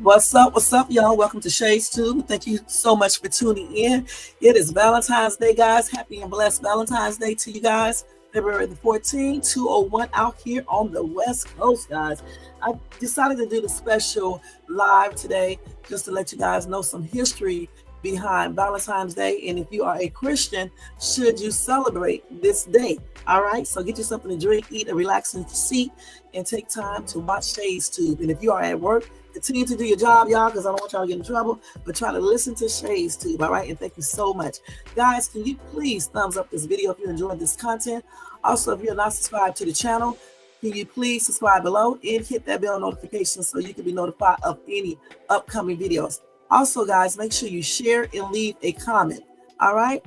What's up, y'all? Welcome to Shades Tube. Thank you so much for tuning in. It is Valentine's Day, guys. Happy and blessed Valentine's Day to you guys. February the 14th, 2:01 out here on the West Coast, guys. I decided to do the special live today just to let you guys know some history behind Valentine's Day. And if you are a Christian, should you celebrate this day? All right, so get you something to drink, eat, a relaxing seat, and take time to watch Shades Tube. And if you are at work, continue to do your job, y'all, because I don't want y'all to get in trouble, but try to listen to Shades Tube, all right? And thank you so much. Guys, can you please thumbs up this video if you enjoyed this content? Also, if you're not subscribed to the channel, can you please subscribe below and hit that bell notification so you can be notified of any upcoming videos. Also, guys, make sure you share and leave a comment, all right?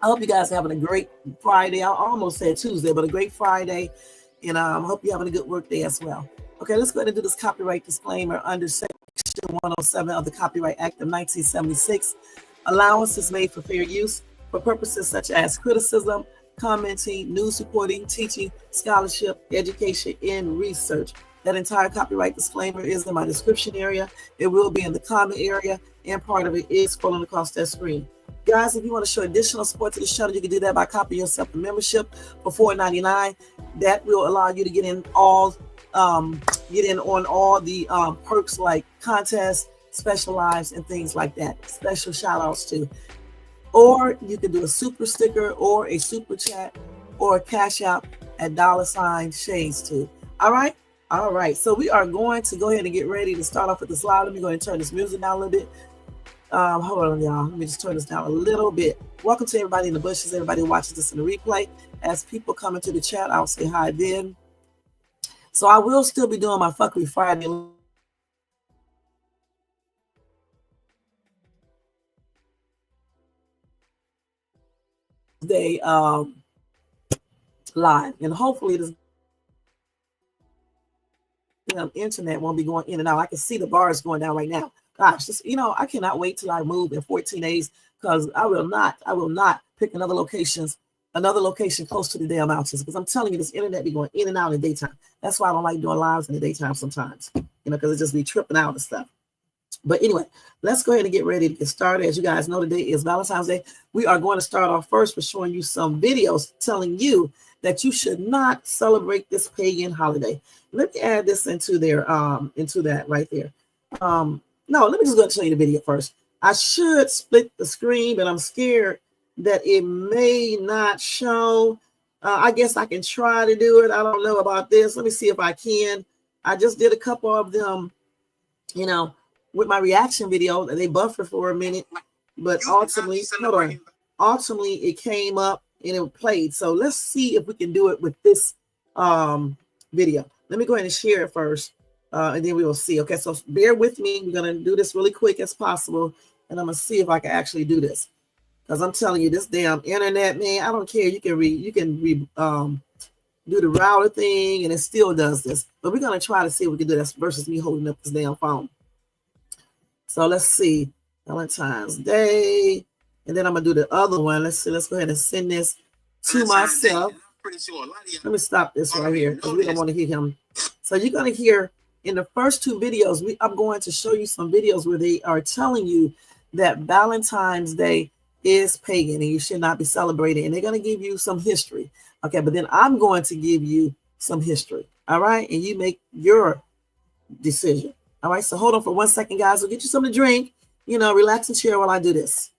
I hope you guys are having a great Friday. I almost said Tuesday, but a great Friday, and I hope you're having a good work day as well. Okay, let's go ahead and do this copyright disclaimer under Section 107 of the Copyright Act of 1976. Allowance is made for fair use for purposes such as criticism, commenting, news reporting, teaching, scholarship, education, and research. That entire copyright disclaimer is in my description area. It will be in the comment area, and part of it is scrolling across that screen. Guys, if you want to show additional support to the channel, you can do that by copying yourself a membership for $4.99. That will allow you to get in on all the perks like contests, special lives, and things like that. Special shout outs too. Or you can do a super sticker or a super chat or a cash out at $Shades2. All right. All right. So we are going to go ahead and get ready to start off with this live. Let me go ahead and turn this music down a little bit. Hold on, y'all. Let me just turn this down a little bit. Welcome to everybody in the bushes, everybody who watches this in the replay. As people come into the chat, I'll say hi then. So I will still be doing my Fuckery Friday day live, and hopefully this internet won't be going in and out. I can see the bars going down right now. Gosh, just, I cannot wait till I move in 14 days because I will not pick another location close to the damn mountains, because I'm telling you, this internet be going in and out in the daytime. That's why I don't like doing lives in the daytime sometimes, because it just be tripping out and stuff. But anyway, let's go ahead and get ready to get started. As you guys know, today is Valentine's Day. We are going to start off first with showing you some videos telling you that you should not celebrate this pagan holiday. Let me add this into there, into that right there. No, let me just go and show you the video first. I should split the screen, but I'm scared that it may not show. I guess I can try to do it. I don't know about this. Let me see if I can. I just did a couple of them, with my reaction video, and they buffered for a minute, but ultimately it came up and it played. So let's see if we can do it with this video. Let me go ahead and share it first, and then we will see. Okay, so bear with me. We're gonna do this really quick as possible, and I'm gonna see if I can actually do this. Because I'm telling you, this damn internet, man, I don't care. You can do the router thing, and it still does this. But we're gonna try to see if we can do this versus me holding up this damn phone. So let's see, Valentine's Day, and then I'm gonna do the other one. Let's see. Let's go ahead and send this to myself. Let me stop this right here because we don't want to hear him. So you're gonna hear in the first two videos. I'm going to show you some videos where they are telling you that Valentine's Day is pagan and you should not be celebrating, and they're going to give you some history. Okay, but then I'm going to give you some history. All right, and you make your decision. All right, so hold on for 1 second, guys. We'll get you something to drink, relax and chill while I do this.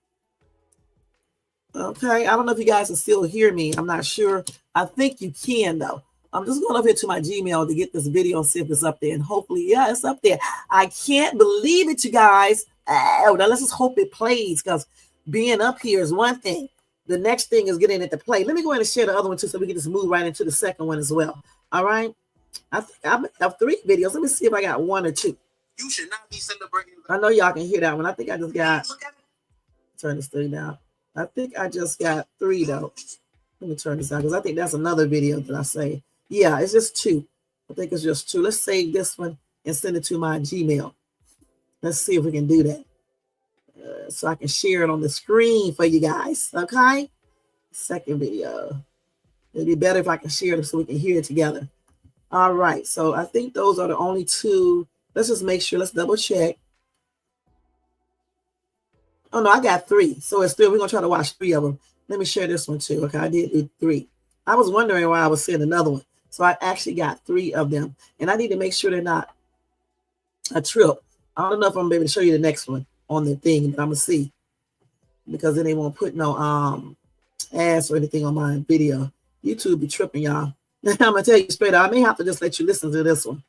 Okay, I don't know if you guys can still hear me. I'm not sure. I think you can, though. I'm just going over here to my Gmail to get this video and see if it's up there, and hopefully, yeah, it's up there. I can't believe it, you guys. Oh, now let's just hope it plays, because being up here is one thing. The next thing is getting it to play. Let me go ahead and share the other one too, so we can just move right into the second one as well. All right. I think I have 3 videos. Let me see if I got 1 or 2. You should not be celebrating. I know y'all can hear that one. I think I just got. Turn this thing down. I think I just got 3 though. Let me turn this down because I think that's another video that I say. Yeah, it's just 2. I think it's just 2. Let's save this one and send it to my Gmail. Let's see if we can do that. So I can share it on the screen for you guys. Okay. Second video. It'd be better if I can share it so we can hear it together. All right. So I think those are the only 2 Let's just make sure. Let's double check. Oh, no, I got 3. So it's 3. We're going to try to watch 3 of them. Let me share this one too. Okay, I did do 3. I was wondering why I was seeing another one. So I actually got 3 of them. And I need to make sure they're not a trip. I don't know if I'm going to be able to show you the next one on the thing that I'm going to see. Because then they won't put no ads or anything on my video. YouTube be tripping, y'all. I'm going to tell you straight up. I may have to just let you listen to this one.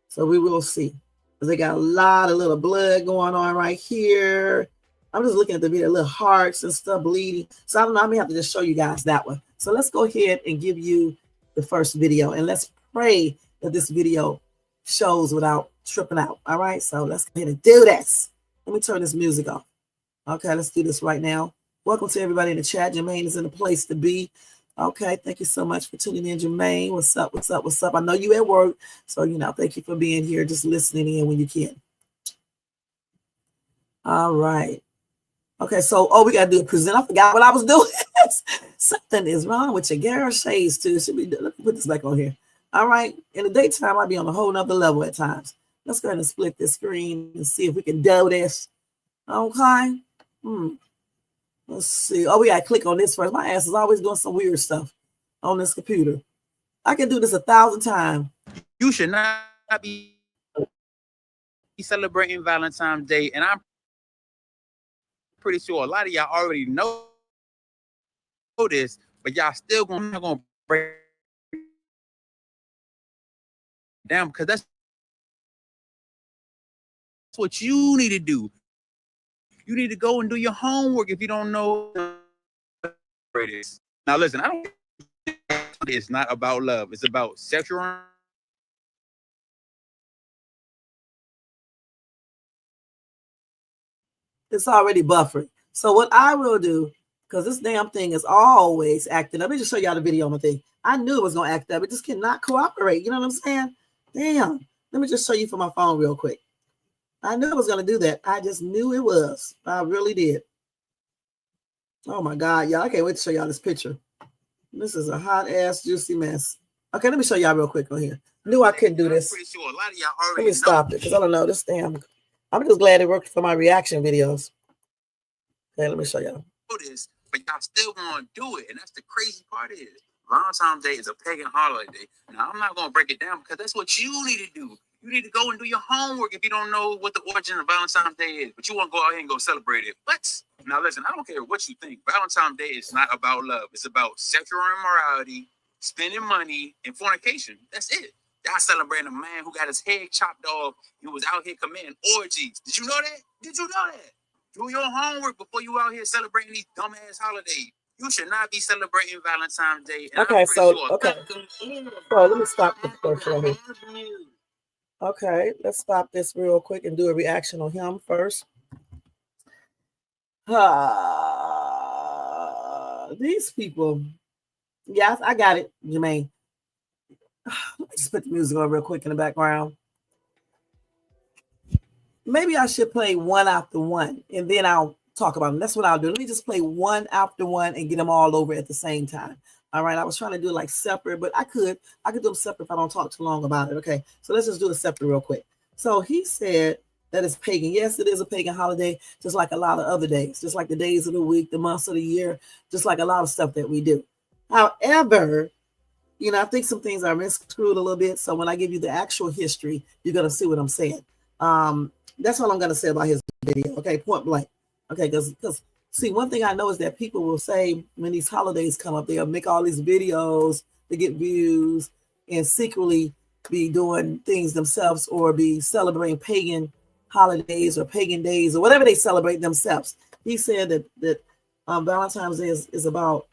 So we will see. Because they got a lot of little blood going on right here. I'm just looking at the video, little hearts and stuff bleeding. So I don't know. I may have to just show you guys that one. So let's go ahead and give you the first video. And let's pray that this video shows without tripping out. All right. So let's go ahead and do this. Let me turn this music off. Okay. Let's do this right now. Welcome to everybody in the chat. Jermaine is in the place to be. Okay. Thank you so much for tuning in, Jermaine. What's up? What's up? What's up? I know you at work. So, thank you for being here, just listening in when you can. All right. Okay, so we gotta do a present. I forgot what I was doing. Something is wrong with your girl shades too. Should be. Let me put this back on here. All right. In the daytime, I'll be on a whole nother level at times. Let's go ahead and split this screen and see if we can do this. Okay. Let's see. Oh, we gotta click on this first. My ass is always doing some weird stuff on this computer. I can do this 1,000 times. You should not be celebrating Valentine's Day, and I'm pretty sure a lot of y'all already know this, but y'all still gonna break down because that's what you need to do. You need to go and do your homework if you don't know what it is. Now listen, I don't. It's not about love. It's about sexual. It's already buffered. So what I will do, because this damn thing is always acting up. Let me just show y'all the video on the thing. I knew it was going to act up. It just cannot cooperate. You know what I'm saying? Damn. Let me just show you from my phone real quick. I knew it was going to do that. I just knew it was. I really did. Oh, my God. Y'all, I can't wait to show y'all this picture. This is a hot-ass, juicy mess. Okay, let me show y'all real quick on here. Knew I couldn't do this. I'm pretty sure a lot of y'all already let me stop it, because I don't know. This damn... I'm just glad it worked for my reaction videos. Okay, let me show y'all. This, but y'all still gonna do it, and that's the crazy part is Valentine's Day is a pagan holiday. Now I'm not gonna break it down because that's what you need to do. You need to go and do your homework if you don't know what the origin of Valentine's Day is, but you want to go out here and go celebrate it. What? Now listen, I don't care what you think. Valentine's Day is not about love. It's about sexual immorality, spending money, and fornication. That's it. Y'all celebrating a man who got his head chopped off. He was out here committing orgies. Did you know that? Did you know that? Do your homework before you out here celebrating these dumbass holidays. You should not be celebrating Valentine's Day. Okay, so let me stop this first right here. Okay, let's stop this real quick and do a reaction on him first. These people. Yes, I got it, Jermaine. Let me just put the music on real quick in the background. Maybe I should play one after one, and then I'll talk about them. That's what I'll do. Let me just play one after one and get them all over at the same time. All right. I was trying to do it like separate, but I could do them separate if I don't talk too long about it. Okay. So let's just do it separate real quick. So he said that it's pagan. Yes, it is a pagan holiday, just like a lot of other days, just like the days of the week, the months of the year, just like a lot of stuff that we do. However, I think some things are misconstrued a little bit. So when I give you the actual history, you're going to see what I'm saying. That's all I'm going to say about his video. Okay, point blank. Okay, because see, one thing I know is that people will say when these holidays come up, they'll make all these videos to get views and secretly be doing things themselves or be celebrating pagan holidays or pagan days or whatever they celebrate themselves. He said that Valentine's Day is about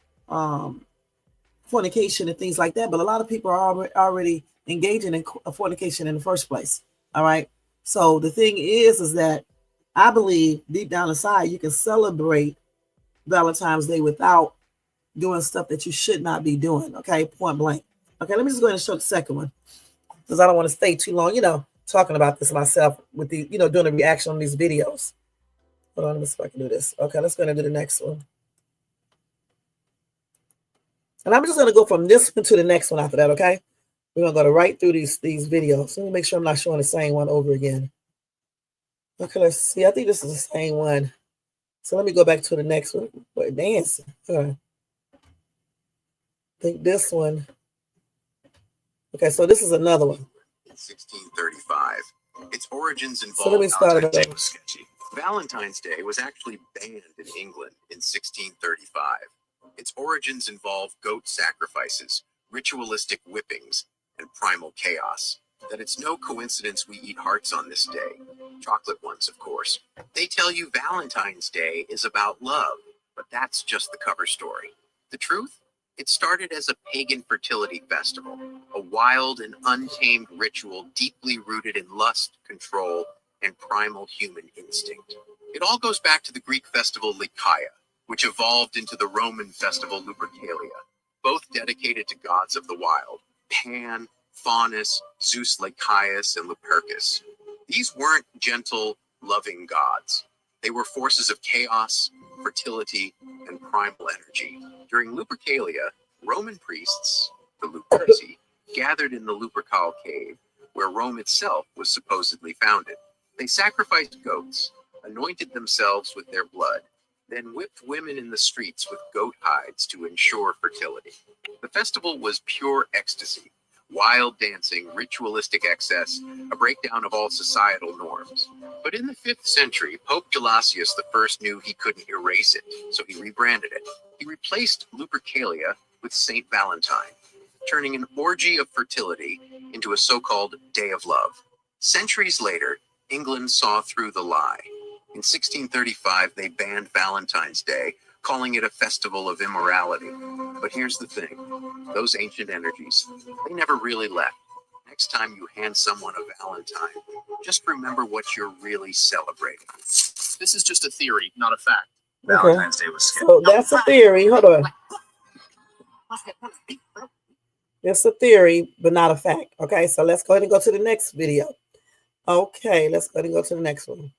fornication and things like that, but a lot of people are already engaging in fornication in the first place. All right. So the thing is that I believe deep down inside you can celebrate Valentine's Day without doing stuff that you should not be doing. Okay, point blank. Okay, let me just go ahead and show the second one because I don't want to stay too long, talking about this myself with the, doing a reaction on these videos. Hold on, let me see if I can do this. Okay, let's go ahead and do the next one. And I'm just going to go from this one to the next one after that, okay? We're gonna go right through these videos. Let me make sure I'm not showing the same one over again. Okay, let's see. I think this is the same one. So let me go back to the next one. Wait, dancing. I think this one. Okay, so this is another one. In 1635, its origins involved. So let me start it over. Valentine's Day was actually banned in England in 1635. Its origins involve goat sacrifices, ritualistic whippings, and primal chaos. That it's no coincidence we eat hearts on this day. Chocolate ones, of course. They tell you Valentine's Day is about love, but that's just the cover story. The truth? It started as a pagan fertility festival, a wild and untamed ritual deeply rooted in lust, control, and primal human instinct. It all goes back to the Greek festival Lycaea, which evolved into the Roman festival Lupercalia, both dedicated to gods of the wild, Pan, Faunus, Zeus Lycaeus, and Lupercus. These weren't gentle, loving gods. They were forces of chaos, fertility, and primal energy. During Lupercalia, Roman priests, the Luperci, gathered in the Lupercal cave, where Rome itself was supposedly founded. They sacrificed goats, anointed themselves with their blood, then whipped women in the streets with goat hides to ensure fertility. The festival was pure ecstasy, wild dancing, ritualistic excess, a breakdown of all societal norms. But in the 5th century, Pope Gelasius I knew he couldn't erase it, so he rebranded it. He replaced Lupercalia with Saint Valentine, turning an orgy of fertility into a so-called Day of Love. Centuries later, England saw through the lie. In 1635, they banned Valentine's Day, calling it a festival of immorality. But here's the thing, those ancient energies, they never really left. Next time you hand someone a Valentine, just remember what you're really celebrating. This is just a theory, not a fact. Okay. Valentine's Day was So scheduled. that's a theory. Hold on. It's a theory, but not a fact. Okay, so let's go ahead and go to the next video. Okay, let's go ahead and go to the next one.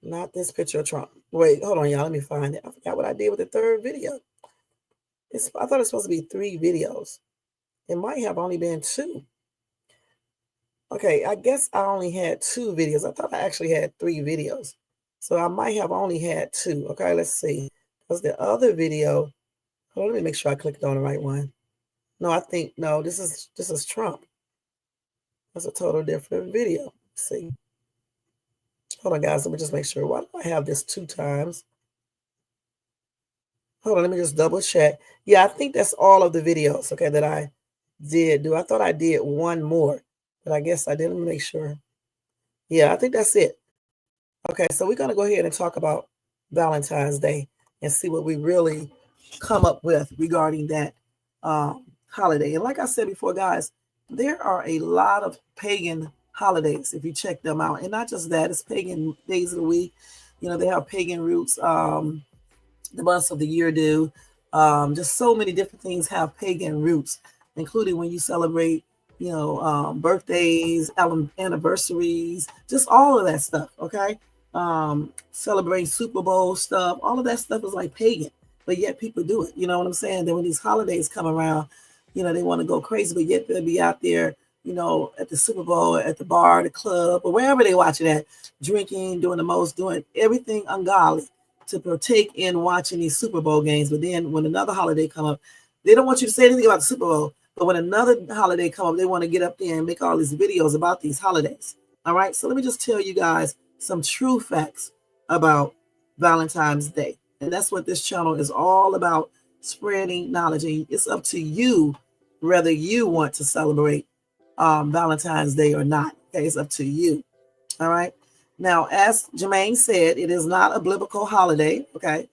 Not this picture of Trump. Wait, hold on, y'all. Let me find it. I forgot what I did with the third video. I thought it was supposed to be 3 videos. It might have only been 2. Okay, I guess I only had 2 videos. I thought I actually had 3 videos. So I might have only had 2. Okay, let's see. Because the other video, hold on, let me make sure I clicked on the right one. No, I think, no, this is Trump. That's a total different video. Let's see. Hold on, guys. Let me just make sure. Why do I have this 2 times? Hold on. Let me just double check. Yeah, I think that's all of the videos, okay, that I did do. I thought I did one more, but I guess I did. Let me make sure. Yeah, I think that's it. Okay, so we're going to go ahead and talk about Valentine's Day and see what we really come up with regarding that holiday. And like I said before, guys, there are a lot of pagan holidays if you check them out, and not just that, it's pagan days of the week. You know, they have pagan roots. The months of the year do. Just so many different things have pagan roots, including when you celebrate, you know, birthdays, anniversaries, just all of that stuff. Okay, celebrating Super Bowl stuff, all of that stuff is like pagan, but yet people do it. You know what I'm saying? Then when these holidays come around, you know, they want to go crazy, but yet they'll be out there, you know, at the Super Bowl, at the bar, the club, or wherever they watch it at, drinking, doing the most, doing everything ungodly to partake in watching these Super Bowl games. But then when another holiday come up, they don't want you to say anything about the Super Bowl, but when another holiday come up, they want to get up there and make all these videos about these holidays. All right, so let me just tell you guys some true facts about Valentine's Day. And that's what this channel is all about, spreading knowledge. And it's up to you whether you want to celebrate Valentine's Day or not. Okay, it's up to you. All right. Now, as Jermaine said, it is not a biblical holiday. Okay,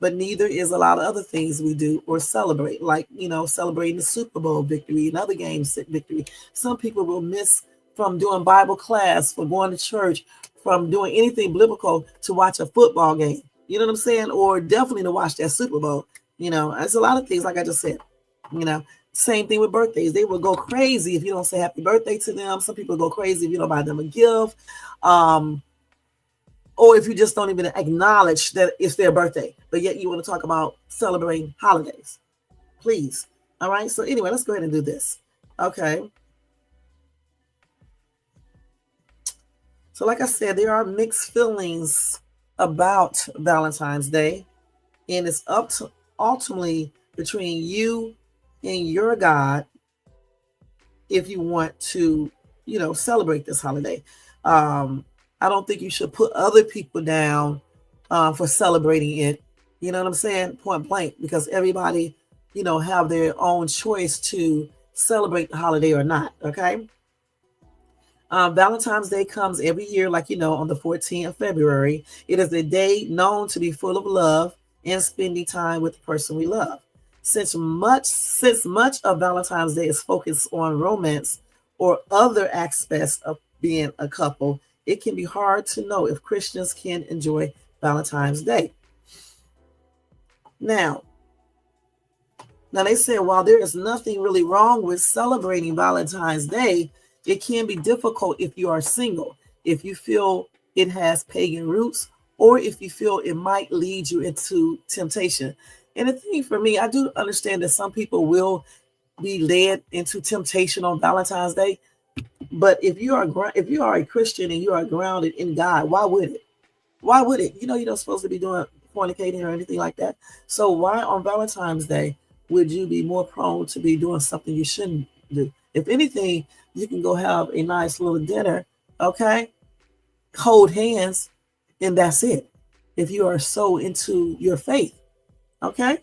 but neither is a lot of other things we do or celebrate, like, you know, celebrating the Super Bowl victory and other games victory. Some people will miss from doing Bible class, from going to church, from doing anything biblical to watch a football game. You know what I'm saying? Or definitely to watch that Super Bowl. You know, there's a lot of things, like I just said. You know, same thing with birthdays. They will go crazy if you don't say happy birthday to them. Some people go crazy if you don't buy them a gift. Or if you just don't even acknowledge that it's their birthday, but yet you want to talk about celebrating holidays. Please, All right. So anyway, let's go ahead and do this. Okay. So like I said, there are mixed feelings about Valentine's Day, and it's up to ultimately between you and your God if you want to, celebrate this holiday. I don't think you should put other people down for celebrating it. You know what I'm saying? Point blank, because everybody, have their own choice to celebrate the holiday or not. Okay. Valentine's Day comes every year, like on the 14th of February. It is a day known to be full of love and spending time with the person we love. Since much of Valentine's Day is focused on romance or other aspects of being a couple, it can be hard to know if Christians can enjoy Valentine's Day. Now, they said while there is nothing really wrong with celebrating Valentine's Day, it can be difficult if you are single, if you feel it has pagan roots, or if you feel it might lead you into temptation. And the thing for me, I do understand that some people will be led into temptation on Valentine's Day. But if you are a Christian and you are grounded in God, why would it? Why would it? You're not supposed to be doing fornicating or anything like that. So why on Valentine's Day would you be more prone to be doing something you shouldn't do? If anything, you can go have a nice little dinner, okay? Hold hands, and that's it. If you are so into your faith, okay?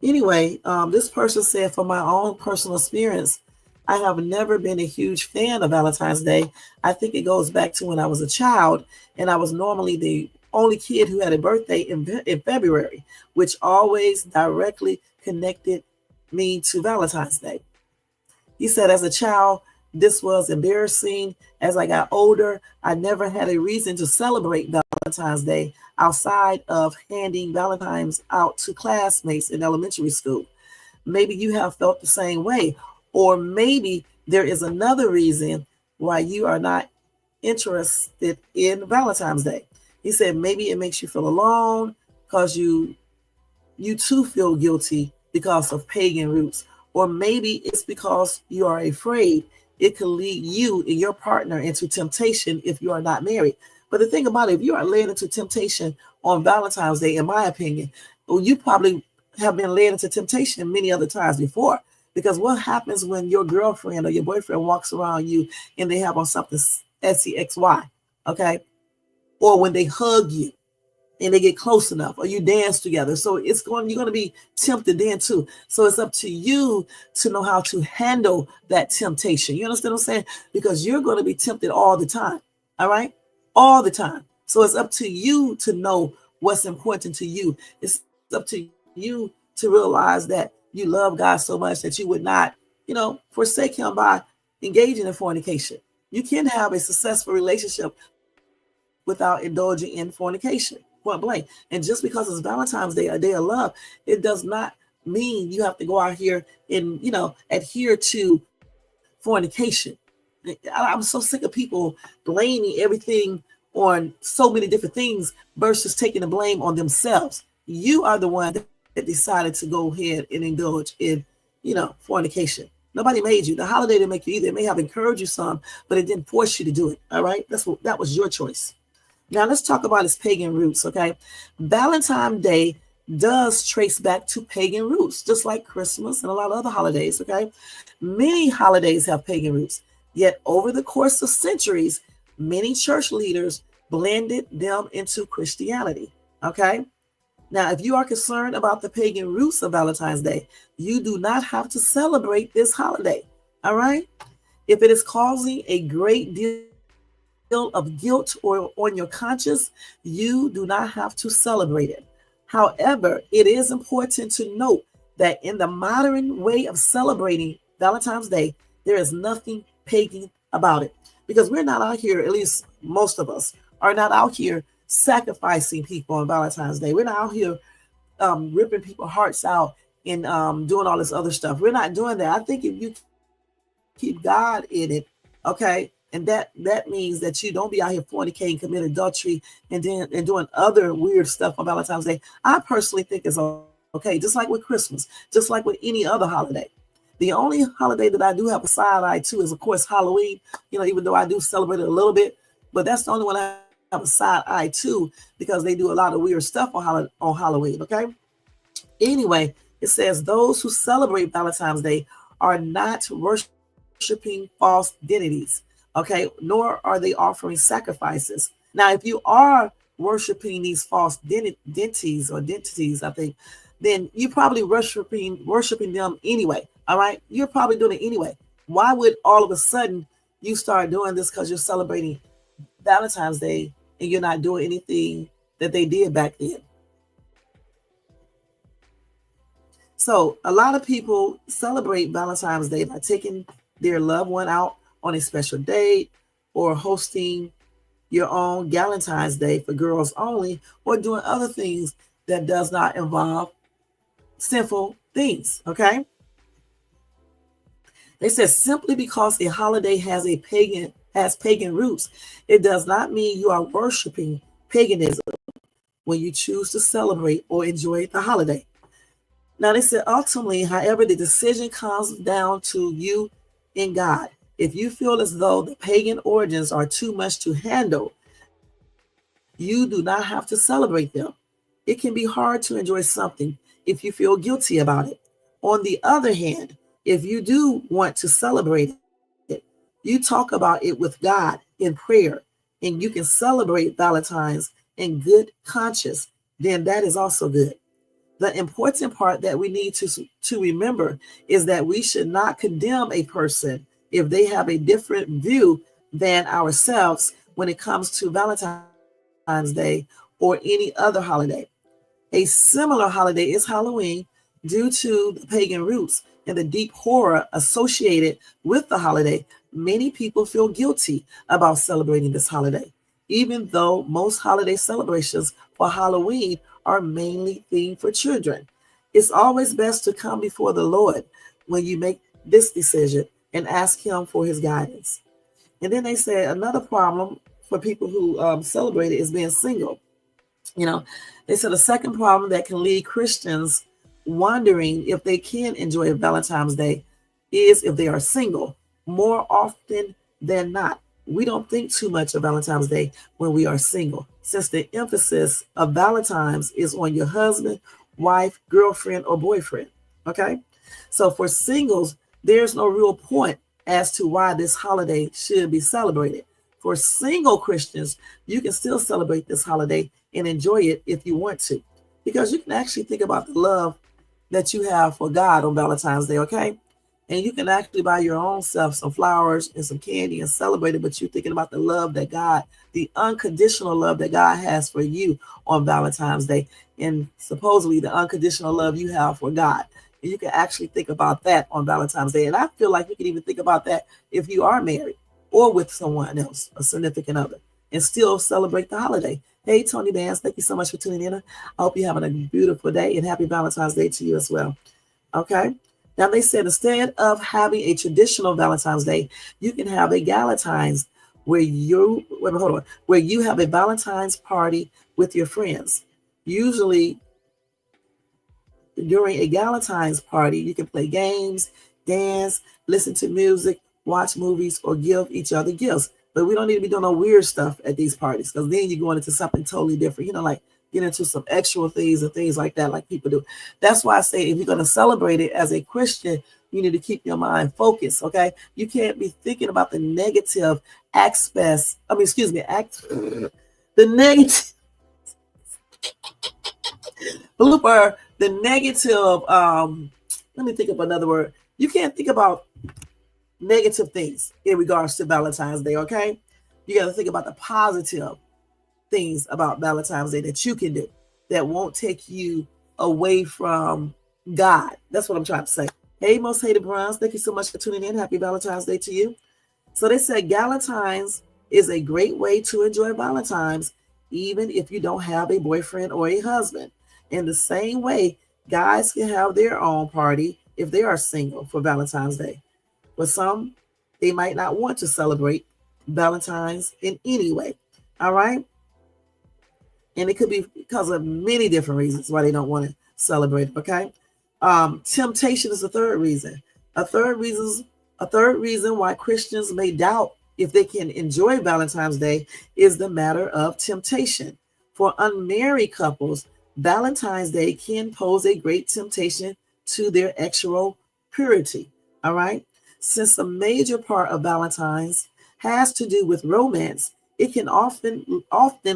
Anyway, this person said, from my own personal experience, I have never been a huge fan of Valentine's Day. I think it goes back to when I was a child, and I was normally the only kid who had a birthday in February, which always directly connected me to Valentine's Day. He said, as a child, this was embarrassing. As I got older, I never had a reason to celebrate Valentine's Day outside of handing Valentines out to classmates in elementary school. Maybe you have felt the same way, or maybe there is another reason why you are not interested in Valentine's Day. He said maybe it makes you feel alone because you too feel guilty because of pagan roots, or maybe it's because you are afraid it could lead you and your partner into temptation if you are not married. But the thing about it, if you are led into temptation on Valentine's Day, in my opinion, well, you probably have been led into temptation many other times before. Because what happens when your girlfriend or your boyfriend walks around you and they have on something SEXY, okay? Or when they hug you and they get close enough, or you dance together. So you're going to be tempted then too. So it's up to you to know how to handle that temptation. You understand what I'm saying? Because you're going to be tempted all the time. All right? All the time. So it's up to you to know what's important to you. It's up to you to realize that you love God so much that you would not, forsake him by engaging in fornication. You can have a successful relationship without indulging in fornication, point blank. And just because it's Valentine's Day, a day of love, it does not mean you have to go out here and, adhere to fornication. I'm so sick of people blaming everything on so many different things versus taking the blame on themselves. You are the one that decided to go ahead and indulge in, fornication. Nobody made you. The holiday didn't make you either. It may have encouraged you some, but it didn't force you to do it. All right. That was your choice. Now let's talk about its pagan roots. Okay. Valentine's Day does trace back to pagan roots, just like Christmas and a lot of other holidays. Okay. Many holidays have pagan roots, yet over the course of centuries, many church leaders blended them into Christianity. Okay. Now, if you are concerned about the pagan roots of Valentine's Day, you do not have to celebrate this holiday. All right. If it is causing a great deal of guilt or on your conscience, you do not have to celebrate it. However, it is important to note that in the modern way of celebrating Valentine's Day, there is nothing pagan about it, because we're not out here, at least most of us are not out here sacrificing people on Valentine's Day. We're not out here ripping people's hearts out and doing all this other stuff. We're not doing that. I think if you keep God in it, okay, and that means that you don't be out here fornicating, committing adultery, and doing other weird stuff on Valentine's Day. I personally think it's Okay, just like with Christmas, just like with any other holiday. The only holiday that I do have a side eye to is, of course, Halloween. Even though I do celebrate it a little bit, but that's the only one I have a side eye to because they do a lot of weird stuff on Halloween. Okay. Anyway, it says those who celebrate Valentine's Day are not worshiping false deities. Okay, nor are they offering sacrifices. Now, if you are worshiping these false deities, I think, then you're probably worshiping them anyway. All right, you're probably doing it anyway. Why would all of a sudden you start doing this because you're celebrating Valentine's Day and you're not doing anything that they did back then? So a lot of people celebrate Valentine's Day by taking their loved one out on a special date or hosting your own Valentine's Day for girls only, or doing other things that does not involve sinful things. Okay. They said simply because a holiday has pagan roots, it does not mean you are worshiping paganism when you choose to celebrate or enjoy the holiday. Now, they said ultimately, however, the decision comes down to you and God. If you feel as though the pagan origins are too much to handle, you do not have to celebrate them. It can be hard to enjoy something if you feel guilty about it. On the other hand, if you do want to celebrate it, you talk about it with God in prayer, and you can celebrate Valentine's in good conscience, then that is also good. The important part that we need to remember is that we should not condemn a person if they have a different view than ourselves when it comes to Valentine's Day or any other holiday. A similar holiday is Halloween. Due to the pagan roots and the deep horror associated with the holiday, many people feel guilty about celebrating this holiday, even though most holiday celebrations for Halloween are mainly themed for children. It's always best to come before the Lord when you make this decision and ask Him for His guidance. And then they said another problem for people who celebrate it is being single. They said a second problem that can lead Christians wondering if they can enjoy Valentine's Day is if they are single. More often than not, we don't think too much of Valentine's Day when we are single, since the emphasis of Valentine's is on your husband, wife, girlfriend, or boyfriend. Okay? So for singles, there's no real point as to why this holiday should be celebrated. For single Christians, you can still celebrate this holiday and enjoy it if you want to, because you can actually think about the love that you have for God on Valentine's Day, okay? And you can actually buy your own self some flowers and some candy and celebrate it, but you're thinking about the love that God, the unconditional love that God has for you on Valentine's Day, and supposedly the unconditional love you have for God. And you can actually think about that on Valentine's Day. And I feel like you can even think about that if you are married or with someone else, a significant other, and still celebrate the holiday. Hey, Tony Dance, thank you so much for tuning in. I hope you're having a beautiful day, and happy Valentine's Day to you as well. Okay. Now, they said instead of having a traditional Valentine's Day, you can have a Galentine's where you have a Valentine's party with your friends. Usually, during a Galentine's party, you can play games, dance, listen to music, watch movies, or give each other gifts. But we don't need to be doing no weird stuff at these parties, because then you're going into something totally different, like get into some actual things and things like that, like people do. That's why I say if you're going to celebrate it as a Christian, you need to keep your mind focused, okay? You can't be thinking about the negative aspects. The negative blooper, the negative, let me think of another word. You can't think about negative things in regards to Valentine's Day, okay? You got to think about the positive things about Valentine's Day that you can do that won't take you away from God. That's what I'm trying to say. Hey, Most Hated Browns, thank you so much for tuning in. Happy Valentine's Day to you. So they said Galentine's is a great way to enjoy Valentine's, even if you don't have a boyfriend or a husband. In the same way, guys can have their own party if they are single for Valentine's Day. But some, they might not want to celebrate Valentine's in any way. All right? And it could be because of many different reasons why they don't want to celebrated. Okay. Temptation is the third reason. A third reason why Christians may doubt if they can enjoy Valentine's Day is the matter of temptation. For unmarried couples, Valentine's Day can pose a great temptation to their sexual purity. All right. Since a major part of Valentine's has to do with romance, it can often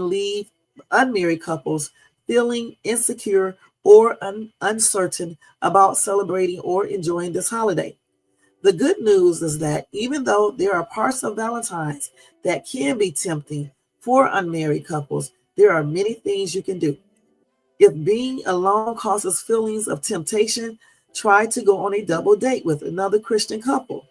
leave unmarried couples feeling insecure or uncertain about celebrating or enjoying this holiday. The good news is that even though there are parts of Valentine's that can be tempting for unmarried couples, there are many things you can do. If being alone causes feelings of temptation, try to go on a double date with another Christian couple.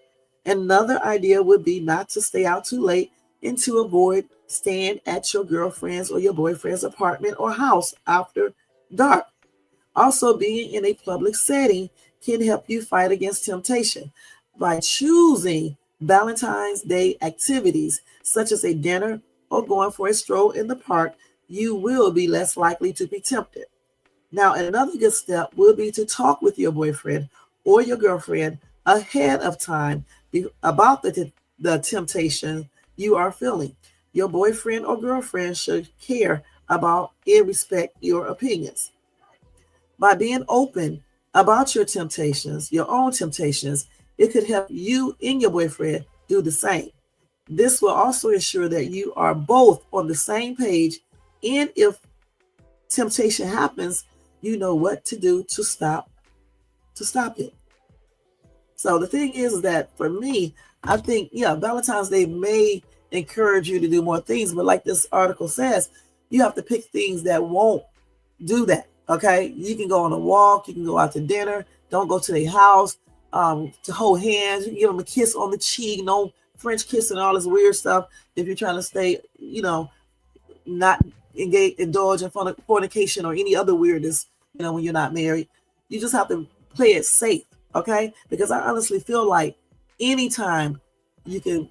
Another idea would be not to stay out too late and to avoid staying at your girlfriend's or your boyfriend's apartment or house after dark. Also, being in a public setting can help you fight against temptation. By choosing Valentine's Day activities such as a dinner or going for a stroll in the park, you will be less likely to be tempted. Now, another good step will be to talk with your boyfriend or your girlfriend ahead of time about the temptation you are feeling. Your boyfriend or girlfriend should care about and respect your opinions. By being open about your temptations, your own temptations, it could help you and your boyfriend do the same. This will also ensure that you are both on the same page, and if temptation happens, you know what to do to stop it. So the thing is that for me, I think, Valentine's Day may encourage you to do more things, but like this article says, you have to pick things that won't do that. Okay, you can go on a walk, you can go out to dinner. Don't go to their house to hold hands. You can give them a kiss on the cheek, no French kiss and all this weird stuff. If you're trying to stay, not indulge in fornication or any other weirdness, when you're not married, you just have to play it safe. Okay, because I honestly feel like anytime you can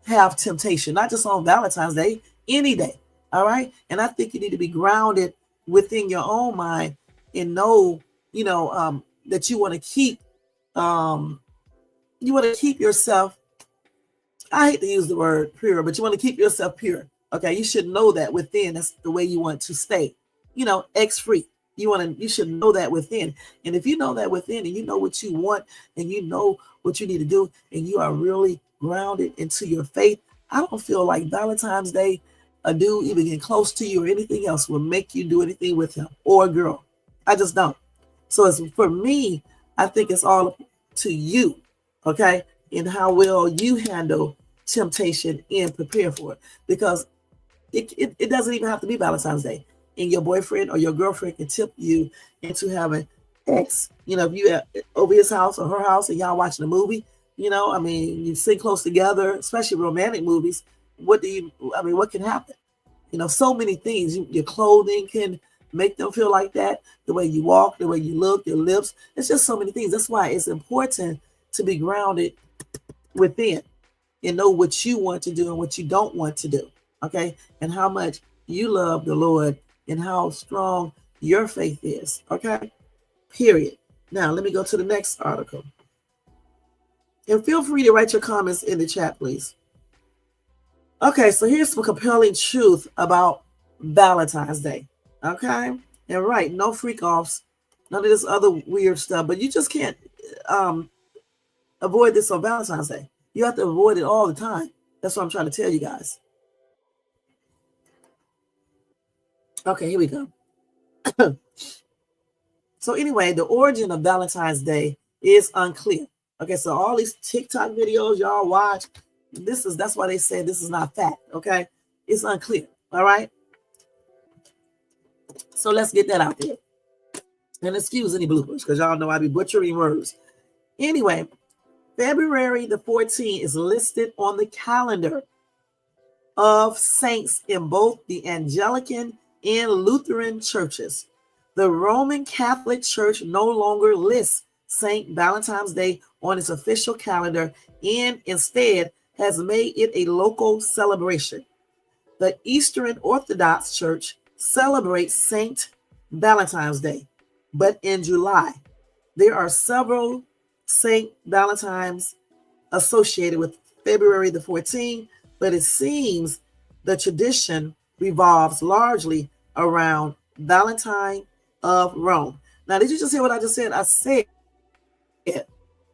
have temptation, not just on Valentine's Day, any day. All right, and I think you need to be grounded within your own mind and know, that you want to keep yourself. I hate to use the word pure, but you want to keep yourself pure. Okay, you should know that within. That's the way you want to stay, ex-free. You should know that within. And if you know that within and you know what you want and you know what you need to do and you are really grounded into your faith, I don't feel like Valentine's Day, a dude even getting close to you or anything else will make you do anything with him or a girl. I just don't. So it's for me, I think it's all to you, okay, and how well you handle temptation and prepare for it. Because it doesn't even have to be Valentine's Day. And your boyfriend or your girlfriend can tip you into having sex. If you at over his house or her house and y'all watching a movie, you sit close together, especially romantic movies. What can happen? So many things. Your clothing can make them feel like that. The way you walk, the way you look, your lips. It's just so many things. That's why it's important to be grounded within and know what you want to do and what you don't want to do. Okay. And how much you love the Lord and how strong your faith is. Okay. Period. Now, let me go to the next article. And feel free to write your comments in the chat, please. Okay, so here's some compelling truth about Valentine's Day. Okay? And right, no freak offs, none of this other weird stuff, but you just can't avoid this on Valentine's Day. You have to avoid it all the time. That's what I'm trying to tell you guys. Okay, here we go. So anyway, the origin of Valentine's Day is unclear. Okay, so all these TikTok videos y'all watch, that's why they say this is not fact. Okay, it's unclear. All right. So let's get that out there. And excuse any bloopers because y'all know I be butchering words. Anyway, February the 14th is listed on the calendar of saints in both the Anglican and Lutheran churches. The Roman Catholic Church no longer lists St. Valentine's Day on its official calendar and instead has made it a local celebration. The Eastern Orthodox Church celebrates St. Valentine's Day, but in July. There are several St. Valentines associated with February the 14th, but it seems the tradition revolves largely around Valentine of Rome. Now, did you just hear what I just said? I said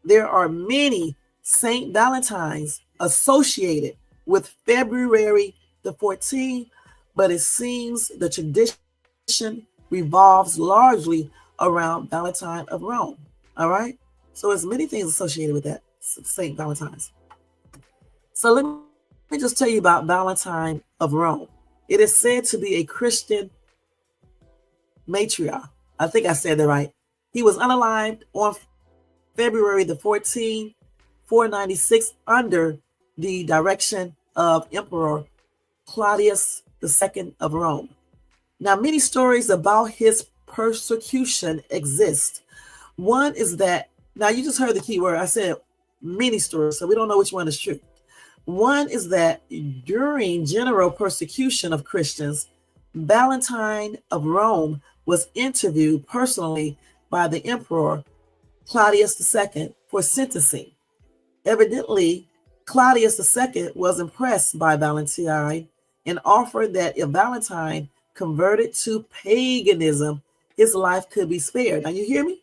there are many St. Valentines associated with February the 14th, but it seems the tradition revolves largely around Valentine of Rome. All right? So there's many things associated with that, St. Valentine's. So let me just tell you about Valentine of Rome. It is said to be a Christian matriarch. I think I said that right. He was unalived on February the 14th, 496, under the direction of Emperor Claudius II of Rome. Now, many stories about his persecution exist. One is that, now you just heard the key word. I said many stories, so we don't know which one is true. One is that during general persecution of Christians, Valentine of Rome was interviewed personally by the Emperor Claudius II for sentencing. Evidently, Claudius II was impressed by Valentine and offered that if Valentine converted to paganism, his life could be spared. Now, you hear me?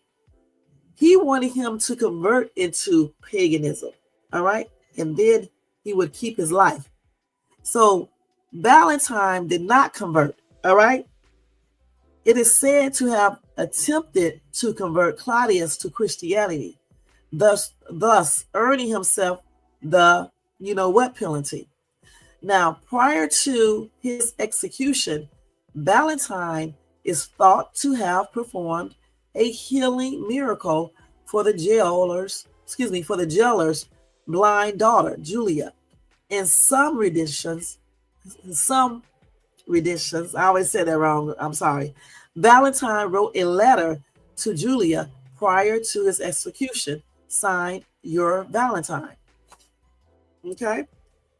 He wanted him to convert into paganism, all right? And then he would keep his life. So Valentine did not convert, all right? It is said to have attempted to convert Claudius to Christianity, thus earning himself the you-know-what penalty. Now, prior to his execution, Valentine is thought to have performed a healing miracle for the jailer's blind daughter, Julia. In some renditions, I always say that wrong, I'm sorry. Valentine wrote a letter to Julia prior to his execution, signed Your Valentine. Okay?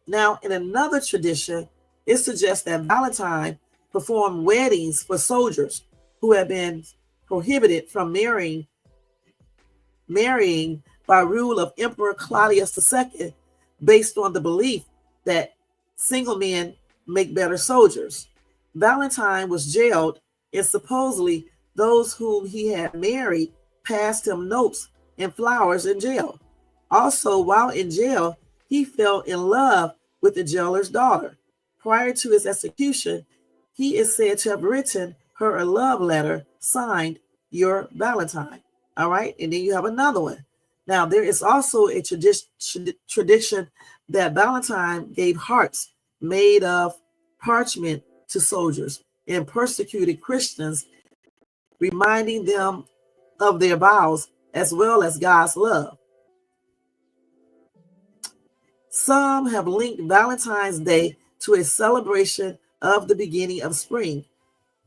Now, in another tradition, it suggests that Valentine performed weddings for soldiers who had been prohibited from marrying by rule of Emperor Claudius II, based on the belief that single men make better soldiers. Valentine was jailed, and supposedly those whom he had married passed him notes and flowers in jail. Also, while in jail, he fell in love with the jailer's daughter. Prior to his execution, he is said to have written her a love letter signed Your Valentine. All right, and then you have another one. Now, there is also a tradition that Valentine gave hearts made of parchment to soldiers and persecuted Christians, reminding them of their vows as well as God's love. Some have linked Valentine's Day to a celebration of the beginning of spring.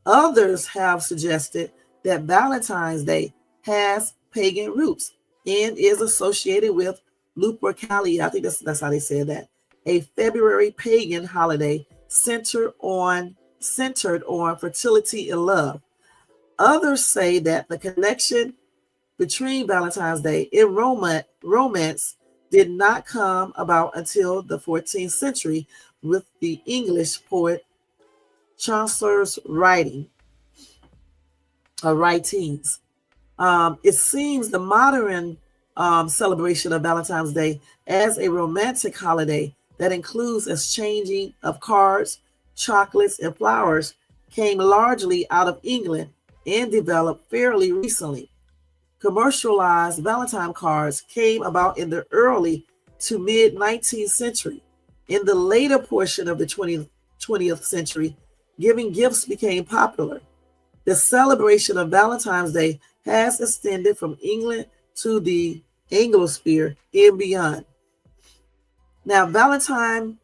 Others have suggested that Valentine's Day has pagan roots and is associated with Lupercalia. I think that's how they say that. A February pagan holiday centered on fertility and love. Others say that the connection between Valentine's Day and romance did not come about until the 14th century with the English poet Chaucer's writings. It seems the modern celebration of Valentine's Day as a romantic holiday that includes exchanging of cards, chocolates, and flowers came largely out of England and developed fairly recently. Commercialized Valentine cards came about in the early to mid 19th century. In the later portion of the 20th century, giving gifts became popular. The celebration of Valentine's Day has extended from England to the Anglosphere and beyond. Now, Valentine's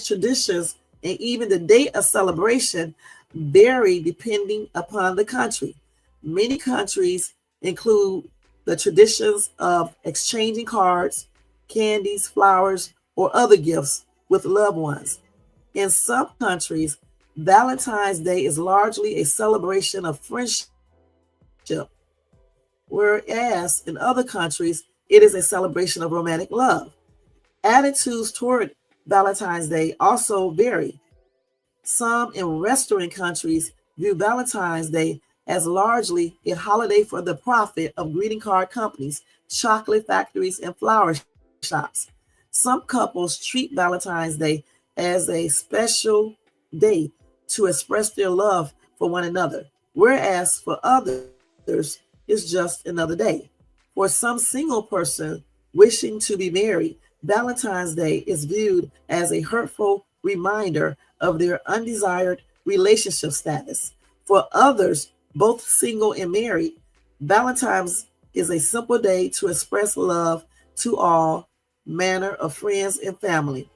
traditions and even the date of celebration vary depending upon the country. Many countries include the traditions of exchanging cards, candies, flowers, or other gifts with loved ones. In some countries, Valentine's Day is largely a celebration of friendship whereas in other countries, it is a celebration of romantic love. Attitudes toward Valentine's Day also vary. Some in Western countries view Valentine's Day as largely a holiday for the profit of greeting card companies, chocolate factories, and flower shops. Some couples treat Valentine's Day as a special day to express their love for one another, whereas for others, it's just another day. For some single person wishing to be married, Valentine's Day is viewed as a hurtful reminder of their undesired relationship status. For others, both single and married, Valentine's is a simple day to express love to all manner of friends and family.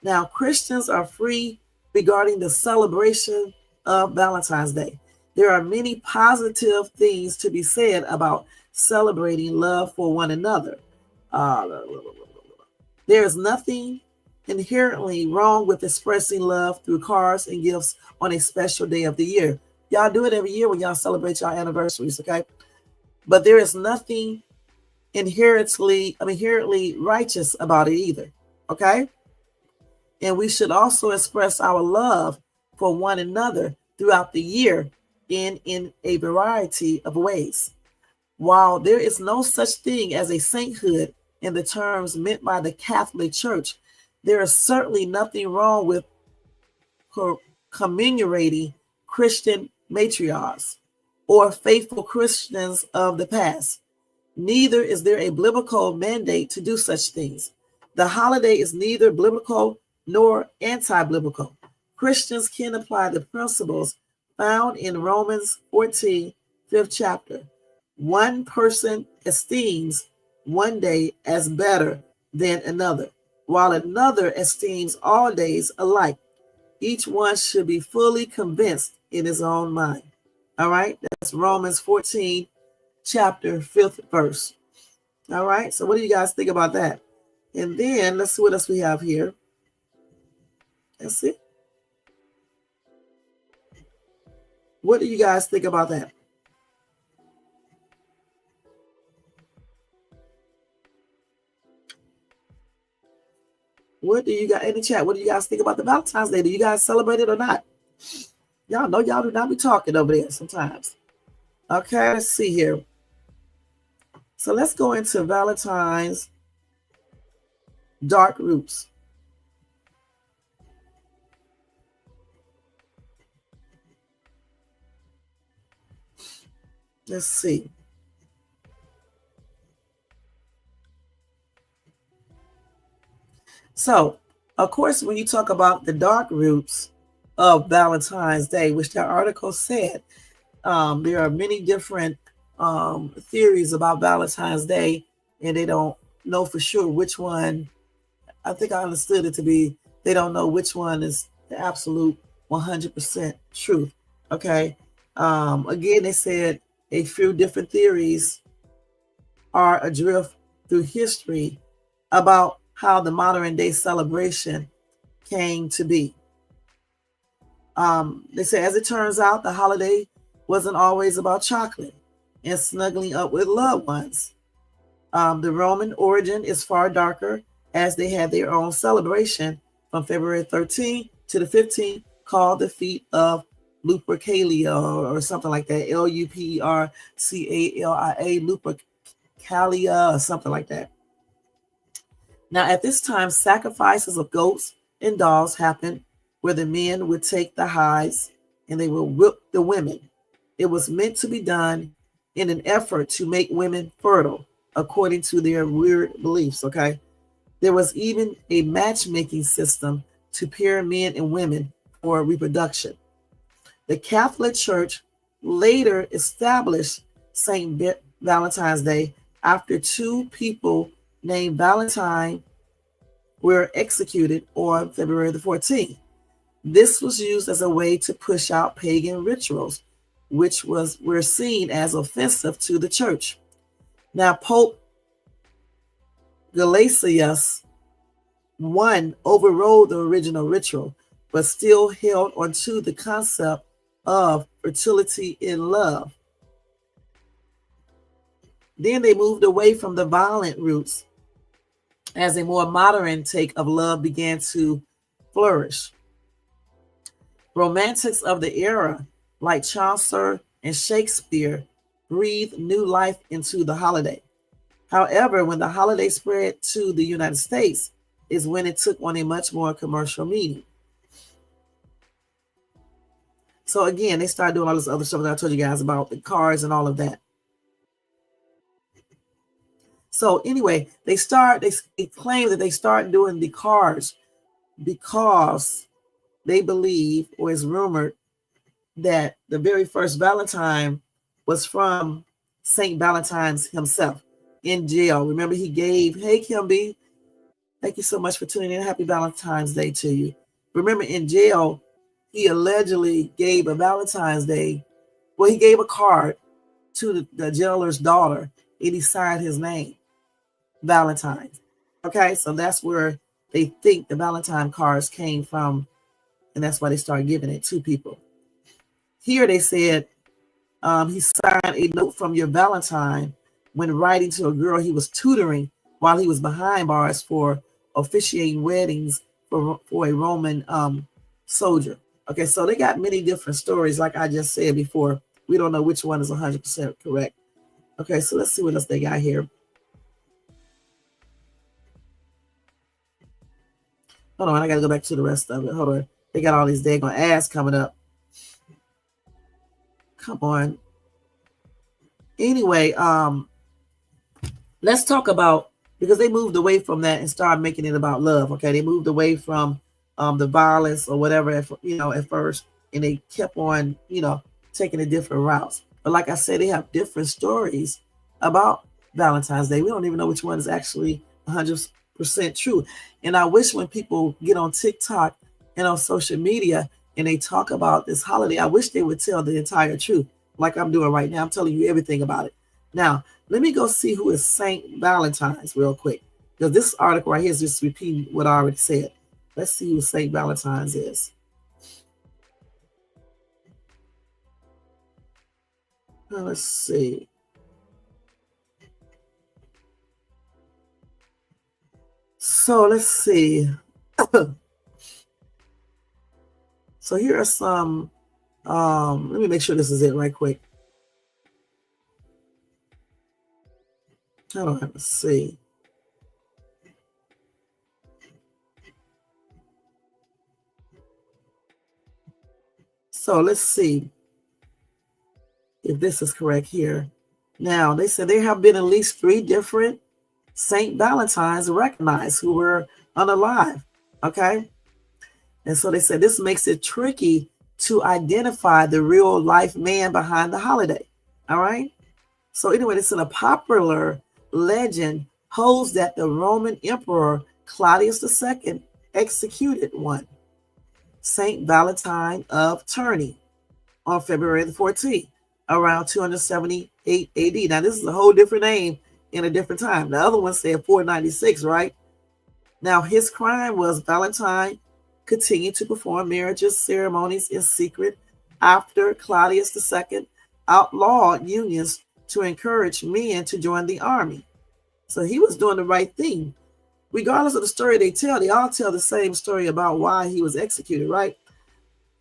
Now, Christians are free regarding the celebration of Valentine's Day. There are many positive things to be said about celebrating love for one another. Uh, there is nothing inherently wrong with expressing love through cards and gifts on a special day of the year. Y'all do it every year when y'all celebrate your anniversaries, okay? But there is nothing inherently righteous about it either, okay? And we should also express our love for one another throughout the year in a variety of ways. While there is no such thing as a sainthood in the terms meant by the Catholic Church, there is certainly nothing wrong with commemorating Christian matriarchs or faithful Christians of the past. Neither is there a biblical mandate to do such things. The holiday is neither biblical nor anti-biblical. Christians can apply the principles found in Romans 14, 5th chapter. One person esteems one day as better than another, while another esteems all days alike. Each one should be fully convinced in his own mind. All right, that's Romans 14, chapter 5th verse. All right, so what do you guys think about that? And then let's see what else we have here. That's it. What do you guys think about that? What do you got in the chat? What do you guys think about the Valentine's Day? Do you guys celebrate it or not? Y'all know y'all do not be talking over there sometimes. Okay, let's see here. So let's go into Valentine's dark roots. Let's see. So, of course, when you talk about the dark roots of Valentine's Day, which that article said, there are many different theories about Valentine's Day, and they don't know for sure which one. I think I understood it to be they don't know which one is the absolute 100% truth. Okay. Again, they said a few different theories are adrift through history about how the modern day celebration came to be. They say, as it turns out, the holiday wasn't always about chocolate and snuggling up with loved ones. The Roman origin is far darker, as they had their own celebration from February 13th to the 15th called the Feast of Lupercalia or something like that, Lupercalia, Lupercalia or something like that. Now, at this time, sacrifices of goats and dogs happened where the men would take the hides and they would whip the women. It was meant to be done in an effort to make women fertile, according to their weird beliefs, okay? There was even a matchmaking system to pair men and women for reproduction. The Catholic Church later established St. Valentine's Day after two people named Valentine were executed on February the 14th. This was used as a way to push out pagan rituals, which were seen as offensive to the church. Now, Pope Gelasius I overrode the original ritual, but still held onto the concept of fertility in love. Then they moved away from the violent roots as a more modern take of love began to flourish. Romantics of the era, like Chaucer and Shakespeare, breathed new life into the holiday. However, when the holiday spread to the United States, is when it took on a much more commercial meaning. So again, they started doing all this other stuff that I told you guys about, the cars and all of that. So anyway, they claim that they start doing the cars because they believe, or is rumored, that the very first Valentine was from Saint Valentine's himself in jail. Remember, he gave, hey, Kim B, thank you so much for tuning in. Happy Valentine's Day to you. Remember, in jail, he allegedly gave a Valentine's Day, well, he gave a card to the jailer's daughter, and he signed his name, Valentine's. Okay, so that's where they think the Valentine cards came from, and that's why they started giving it to people. Here they said he signed a note from your Valentine when writing to a girl he was tutoring while he was behind bars for officiating weddings for a Roman soldier. Okay, so they got many different stories, like I just said before. We don't know which one is 100% correct. Okay, so let's see what else they got here. Hold on, I got to go back to the rest of it. Hold on. They got all these daggone ads coming up. Come on. Anyway, let's talk about, because they moved away from that and started making it about love. Okay, they moved away from the violence or whatever, at first, and they kept on, taking a different routes. But like I said, they have different stories about Valentine's Day. We don't even know which one is actually 100% true. And I wish when people get on TikTok and on social media and they talk about this holiday, I wish they would tell the entire truth, like I'm doing right now. I'm telling you everything about it. Now, let me go see who is Saint Valentine's real quick, because this article right here is just repeating what I already said. Let's see who Saint Valentine's is. Let's see. So let's see. So here are some, let me make sure this is it right quick. Hold on, let's see. So let's see if this is correct here. Now, they said there have been at least 3 different Saint Valentines recognized who were unalive. Okay. And so they said this makes it tricky to identify the real life man behind the holiday. All right. So anyway, they said a popular legend holds that the Roman Emperor Claudius II executed one, Saint Valentine of Terni, on February the 14th, around 278 AD. Now, this is a whole different name in a different time. The other one said 496, right? Now, his crime was Valentine continued to perform marriages ceremonies in secret after Claudius II outlawed unions to encourage men to join the army. So he was doing the right thing. Regardless of the story they all tell the same story about why he was executed, right?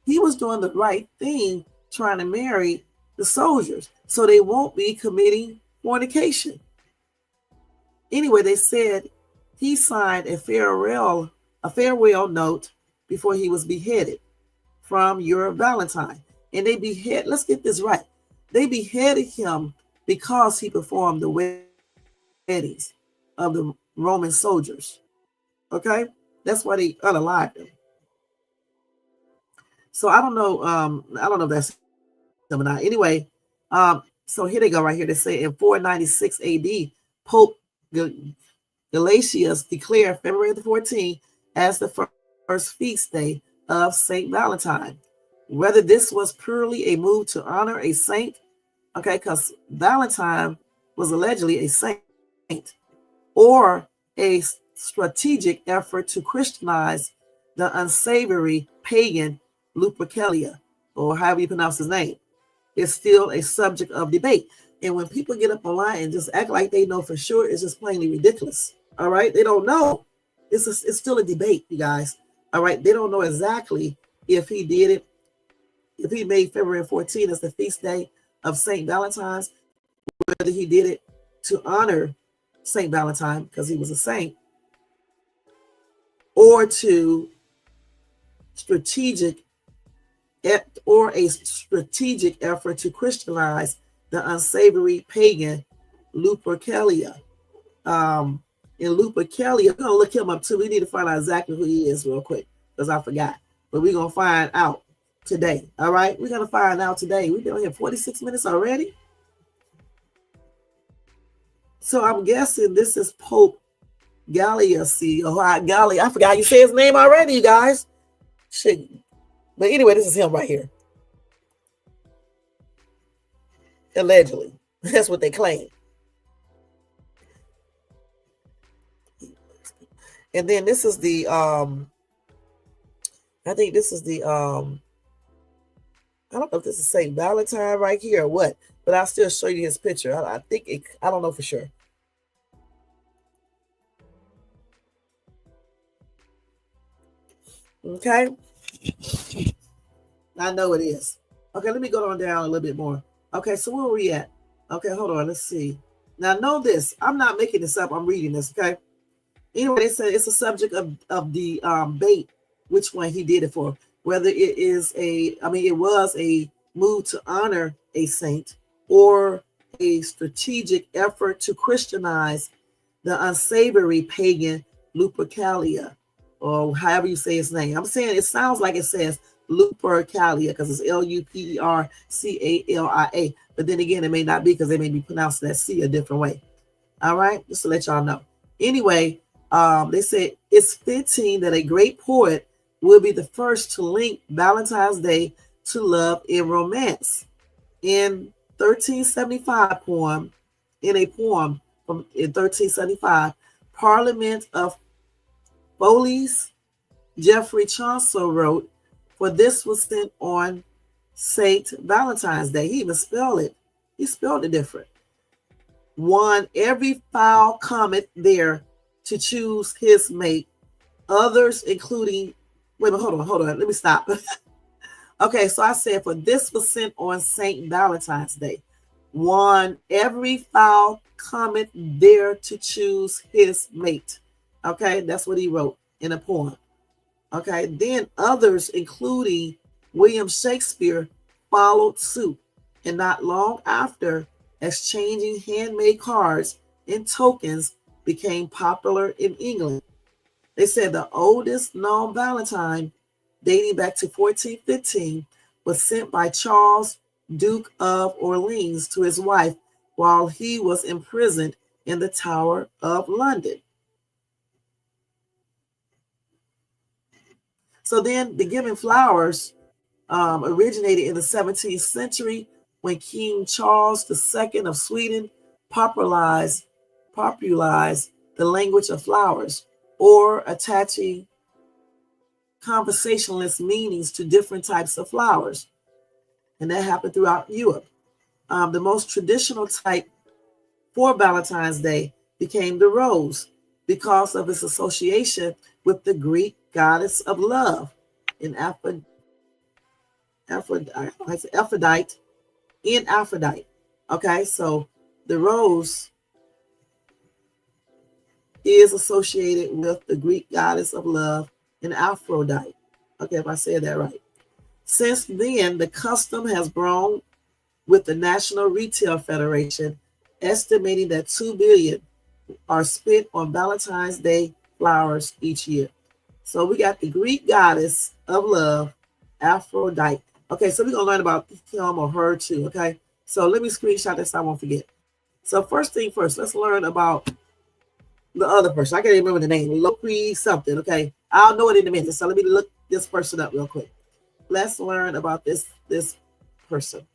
He was doing the right thing, trying to marry the soldiers so they won't be committing fornication. Anyway, they said he signed a farewell note before he was beheaded from your Valentine. And let's get this right. They beheaded him because he performed the weddings of the Roman soldiers. Okay? That's why they unalived him. So I don't know if that's him or not. Anyway, so here they go right here. They say in 496 AD, Pope Gelasius declared February the 14th as the first feast day of Saint Valentine. Whether this was purely a move to honor a saint, okay, because Valentine was allegedly a saint, or a strategic effort to Christianize the unsavory pagan Lupercalia, or however you pronounce his name, is still a subject of debate. And when people get up online and just act like they know for sure, it's just plainly ridiculous. All right. They don't know. It's still a debate, you guys. All right. They don't know exactly if he did it, if he made February 14th as the feast day of St. Valentine's, whether he did it to honor St. Valentine because he was a saint, or to strategic a strategic effort to Christianize the unsavory pagan Lupercalia. In Lupercalia, I'm gonna look him up too. We need to find out exactly who he is real quick because I forgot. But we're gonna find out today. All right, we're gonna find out today. We've been on here 46 minutes already. So I'm guessing this is Pope Gallius. Gallia. I forgot how you say his name already, you guys. Shit. But anyway, this is him right here. Allegedly. That's what they claim. And then this is the I think this is the I don't know if this is St. Valentine right here or what, but I'll still show you his picture. I think it, I don't know for sure. Okay. I know it is. Okay, let me go on down a little bit more. Okay, so where are we at? Okay, hold on. Let's see. Now, know this. I'm not making this up. I'm reading this, okay? Anyway, they said it's a subject of the bait, which one he did it for. Whether it is it was a move to honor a saint or a strategic effort to Christianize the unsavory pagan Lupercalia, or however you say his name. I'm saying it sounds like it says Lupercalia because it's Lupercalia, but then again, it may not be because they may be pronouncing that C a different way. All right, just to let y'all know. Anyway, they said it's fitting that a great poet will be the first to link Valentine's Day to love and romance. In 1375 poem, in a poem from in 1375, Parliament of Foley's Geoffrey Chaucer wrote, "For this was sent on Saint Valentine's Day." He even spelled it. He spelled it different. "One, every fowl cometh there to choose his mate. Others, including..." Wait a minute, hold on. Let me stop. Okay, so I said, "For this was sent on Saint Valentine's Day. One, every fowl cometh there to choose his mate." Okay, that's what he wrote in a poem. Okay, then others, including William Shakespeare, followed suit, and not long after, exchanging handmade cards and tokens became popular in England. They said the oldest known Valentine, dating back to 1415, was sent by Charles, Duke of Orleans, to his wife while he was imprisoned in the Tower of London. So then the giving flowers originated in the 17th century when King Charles II of Sweden popularized the language of flowers, or attaching conversationalist meanings to different types of flowers. And that happened throughout Europe. The most traditional type for Valentine's Day became the rose because of its association with the Greek goddess of love in Aphrodite. Okay, so the rose is associated with the Greek goddess of love and Aphrodite. Okay, if I said that right. Since then, the custom has grown, with the National Retail Federation estimating that 2 billion are spent on Valentine's Day flowers each year. So we got the Greek goddess of love, Aphrodite. Okay, so we're going to learn about him or her too, okay? So let me screenshot this so I won't forget. So first thing first, let's learn about the other person. I can't remember the name. Loki something, okay? I'll know it in a minute. So let me look this person up real quick. Let's learn about this person.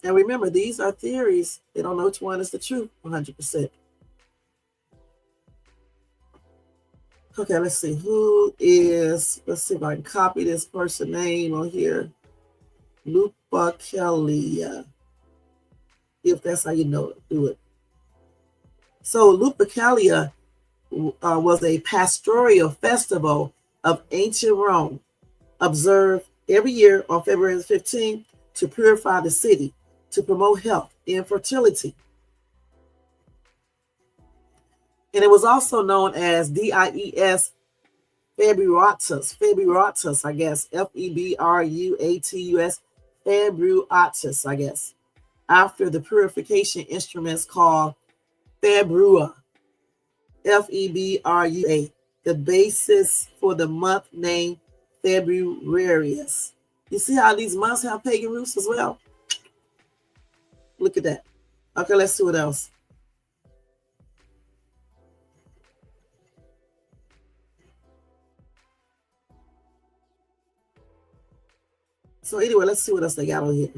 And remember, these are theories. They don't know which one is the truth 100%. Okay, let's see. Let's see if I can copy this person's name on here. Lupercalia. if that's how you know do it. So Lupercalia was a pastoral festival of ancient Rome, observed every year on February the 15th to purify the city, to promote health and fertility. And it was also known as Dies Februatus, I guess, Februatus, Februatus, I guess, after the purification instruments called Februa, Februa, the basis for the month name Februarius. You see how these months have pagan roots as well? Look at that. Okay, let's see what else. So anyway, let's see what else they got on here.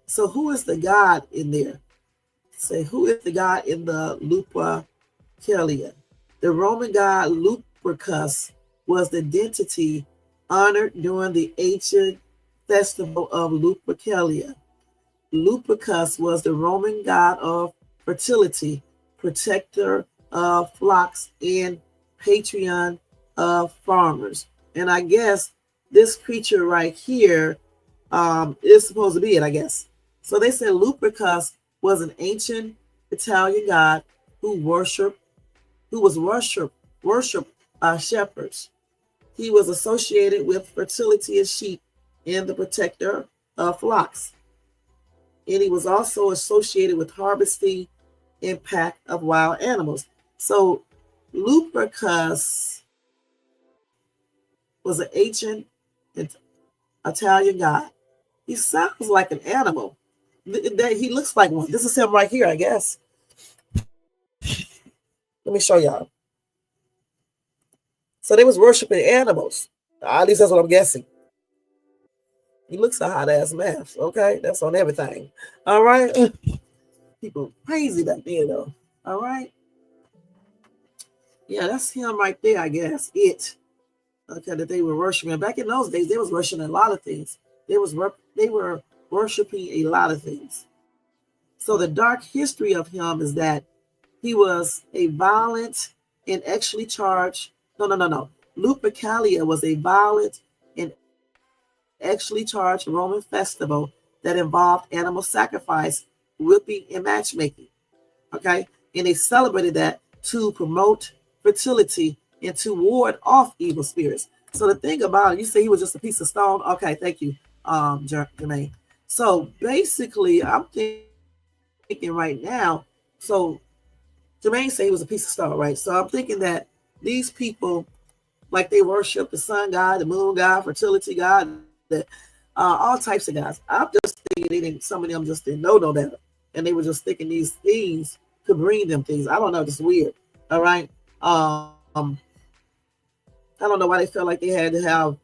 So who is the god in there? Say, who is the god in the Lupercalia? The Roman god Lupercus was the deity honored during the ancient festival of Lupercalia. Lupercus was the Roman god of fertility, protector of flocks, and patron of farmers. And I guess this creature right here is supposed to be it, I guess. So they said Lupercus was an ancient Italian god who was worshipped by shepherds. He was associated with fertility of sheep and the protector of flocks. And he was also associated with harvesting and pack of wild animals. So Lupercus was an ancient Italian god. He sounds like an animal. He looks like one. This is him right here, I guess. Let me show y'all. So they was worshiping animals. At least that's what I'm guessing. He looks a hot ass mess. Okay, that's on everything. All right. People crazy back then though. All right. Yeah, that's him right there, I guess. It. Okay, that they were worshiping. Back in those days, they was worshiping a lot of things. They were worshiping a lot of things. So the dark history of him is that he was a violent and actually charged. No. Lupercalia was a violent and actually charged Roman festival that involved animal sacrifice, whipping, and matchmaking. Okay, and they celebrated that to promote fertility and to ward off evil spirits. So the thing about it, you say he was just a piece of stone. Okay, thank you, Jermaine. So basically, I'm thinking right now. So Jermaine said he was a piece of stone, right? So I'm thinking that these people, like they worship the sun god, the moon god, fertility god, all types of gods. I'm just thinking some of them just didn't know no better, and they were just thinking these things could bring them things. I don't know, just weird. All right. I don't know why they felt like they had to have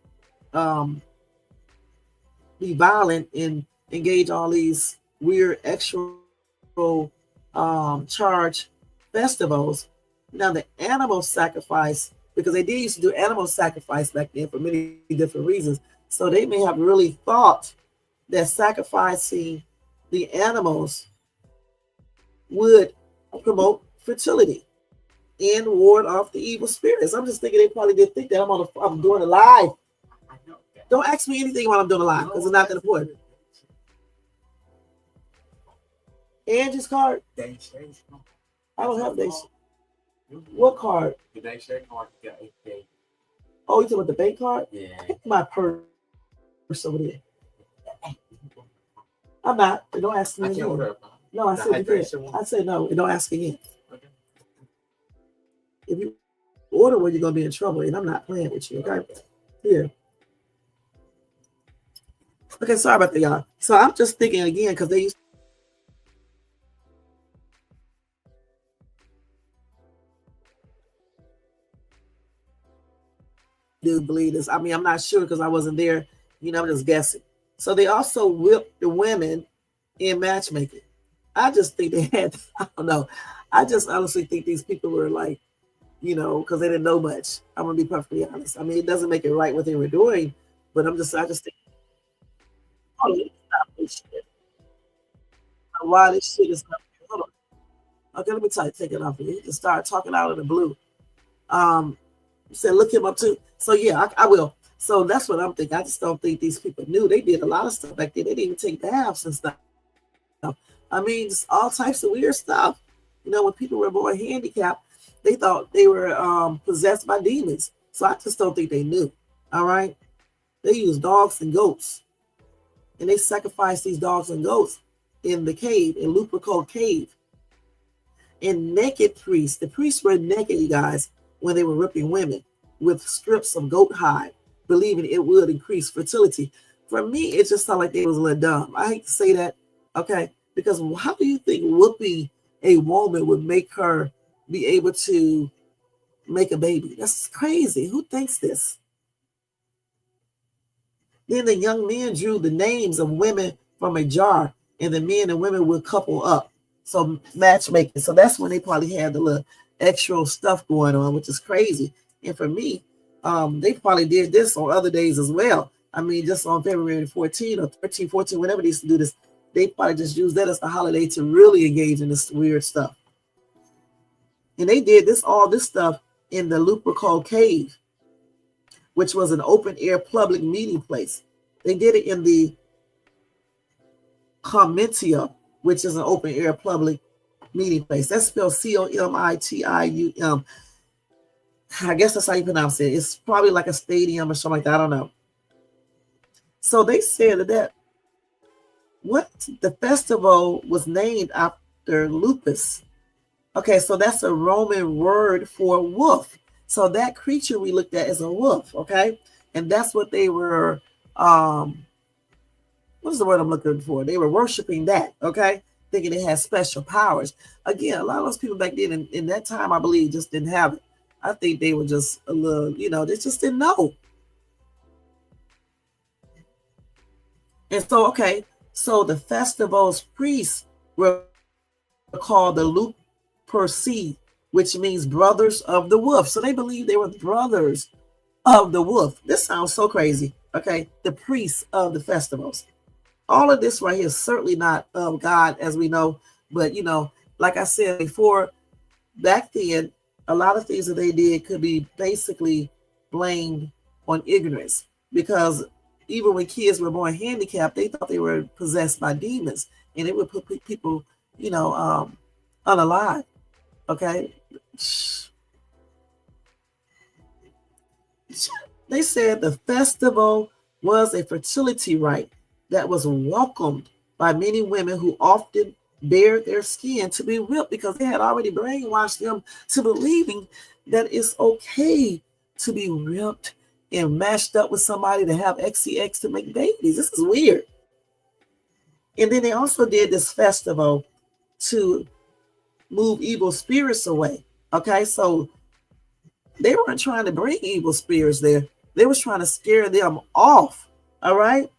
be violent and engage all these weird extra charge festivals. Now the animal sacrifice, because they did used to do animal sacrifice back then for many different reasons. So they may have really thought that sacrificing the animals would promote fertility and ward off the evil spirits. I'm just thinking they probably did think that I'm doing a live. Don't ask me anything while I'm doing a live because it's not that important. Angie's card? I don't have Daisy. What card? The Daisy card. Oh, you talking about the bank card? Yeah. Pick my purse over there. I'm not. Don't ask me again. No, I said you can't. I said no. Don't ask again. Okay. If you order one, you're gonna be in trouble, and I'm not playing with you. Okay. Here. Okay, sorry about that, y'all. So I'm just thinking again because they used to believe this. I mean, I'm not sure because I wasn't there. I'm just guessing. So they also whipped the women in matchmaking. I just think they had, I don't know. I just honestly think these people were like, because they didn't know much. I'm going to be perfectly honest. I mean, it doesn't make it right what they were doing, but I just think Hold on, let me stop this shit. Why this shit is not hold on. Okay, let me take it off of you. He just started talking out of the blue. Um, said look him up too. So yeah, I will. So that's what I'm thinking. I just don't think these people knew. They did a lot of stuff back then. They didn't even take baths and stuff. I mean, just all types of weird stuff. You know, when people were born handicapped, they thought they were possessed by demons. So I just don't think they knew. All right. They used dogs and goats, and they sacrificed these dogs and goats in the cave, in Lupercal Cave. And naked priests, the priests were naked, you guys, when they were ripping women with strips of goat hide, believing it would increase fertility. For me, it just sounded like they was a little dumb. I hate to say that, okay? Because how do you think whooping a woman would make her be able to make a baby? That's crazy. Who thinks this? Then the young men drew the names of women from a jar, and the men and women would couple up. So matchmaking. So that's when they probably had the little extra stuff going on, which is crazy. And for me, they probably did this on other days as well. I mean, just on February 14 or 13, 14, whenever they used to do this, they probably just used that as a holiday to really engage in this weird stuff. And they did all this stuff in the Lupercal Cave, which was an open air public meeting place. They did it in the Comitia, which is an open air public meeting place. That's spelled Comitium. I guess that's how you pronounce it. It's probably like a stadium or something like that. I don't know. So they said that what the festival was named after lupus. Okay, so that's a Roman word for wolf. So that creature we looked at is a wolf, okay? And that's what they were, what's the word I'm looking for? They were worshiping that, okay? Thinking it has special powers. Again, a lot of those people back then in that time, I believe, just didn't have it. I think they were just a little, they just didn't know. And so, okay, so the festival's priests were called the Luperci, which means brothers of the wolf. So they believed they were brothers of the wolf. This sounds so crazy. Okay, the priests of the festivals. All of this right here is certainly not of God, as we know. But like I said before, back then, a lot of things that they did could be basically blamed on ignorance, because even when kids were born handicapped, they thought they were possessed by demons, and it would put people, unalive. Okay. They said the festival was a fertility rite that was welcomed by many women who often bared their skin to be ripped, because they had already brainwashed them to believing that it's okay to be ripped and mashed up with somebody to have XCX to make babies. This is weird. And then they also did this festival to move evil spirits away. Okay, so they weren't trying to bring evil spirits there. They was trying to scare them off. All right.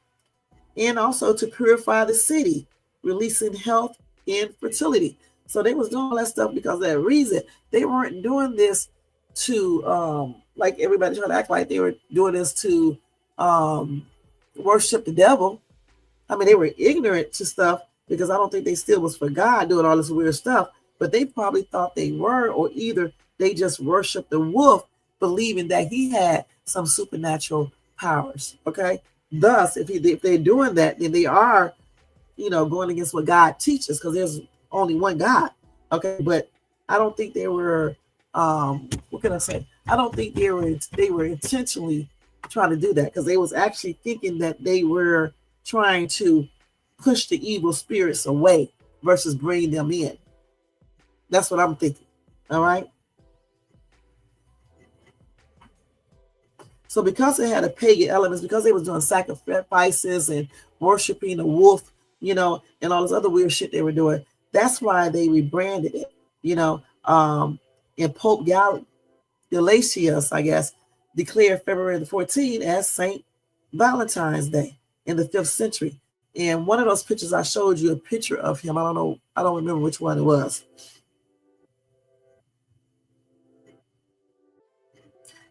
And also to purify the city, releasing health and fertility. So they was doing all that stuff because of that reason. They weren't doing this to like everybody trying to act like they were doing this to worship the devil. I mean, they were ignorant to stuff, because I don't think they still was for God doing all this weird stuff, but they probably thought they were, or either they just worshiped the wolf, believing that he had some supernatural powers. Okay. Thus, if they're doing that, then they are, going against what God teaches, because there's only one God. Okay. But I don't think they were, what can I say? I don't think they were intentionally trying to do that, because they was actually thinking that they were trying to push the evil spirits away versus bring them in. That's what I'm thinking. All right. So because it had a pagan elements, because they was doing sacrifices and worshiping a wolf, and all this other weird shit they were doing, that's why they rebranded it, and Pope Galatius, I guess, declared February the 14th as Saint Valentine's Day in the 5th century. And one of those pictures I showed you, a picture of him. I don't remember which one it was.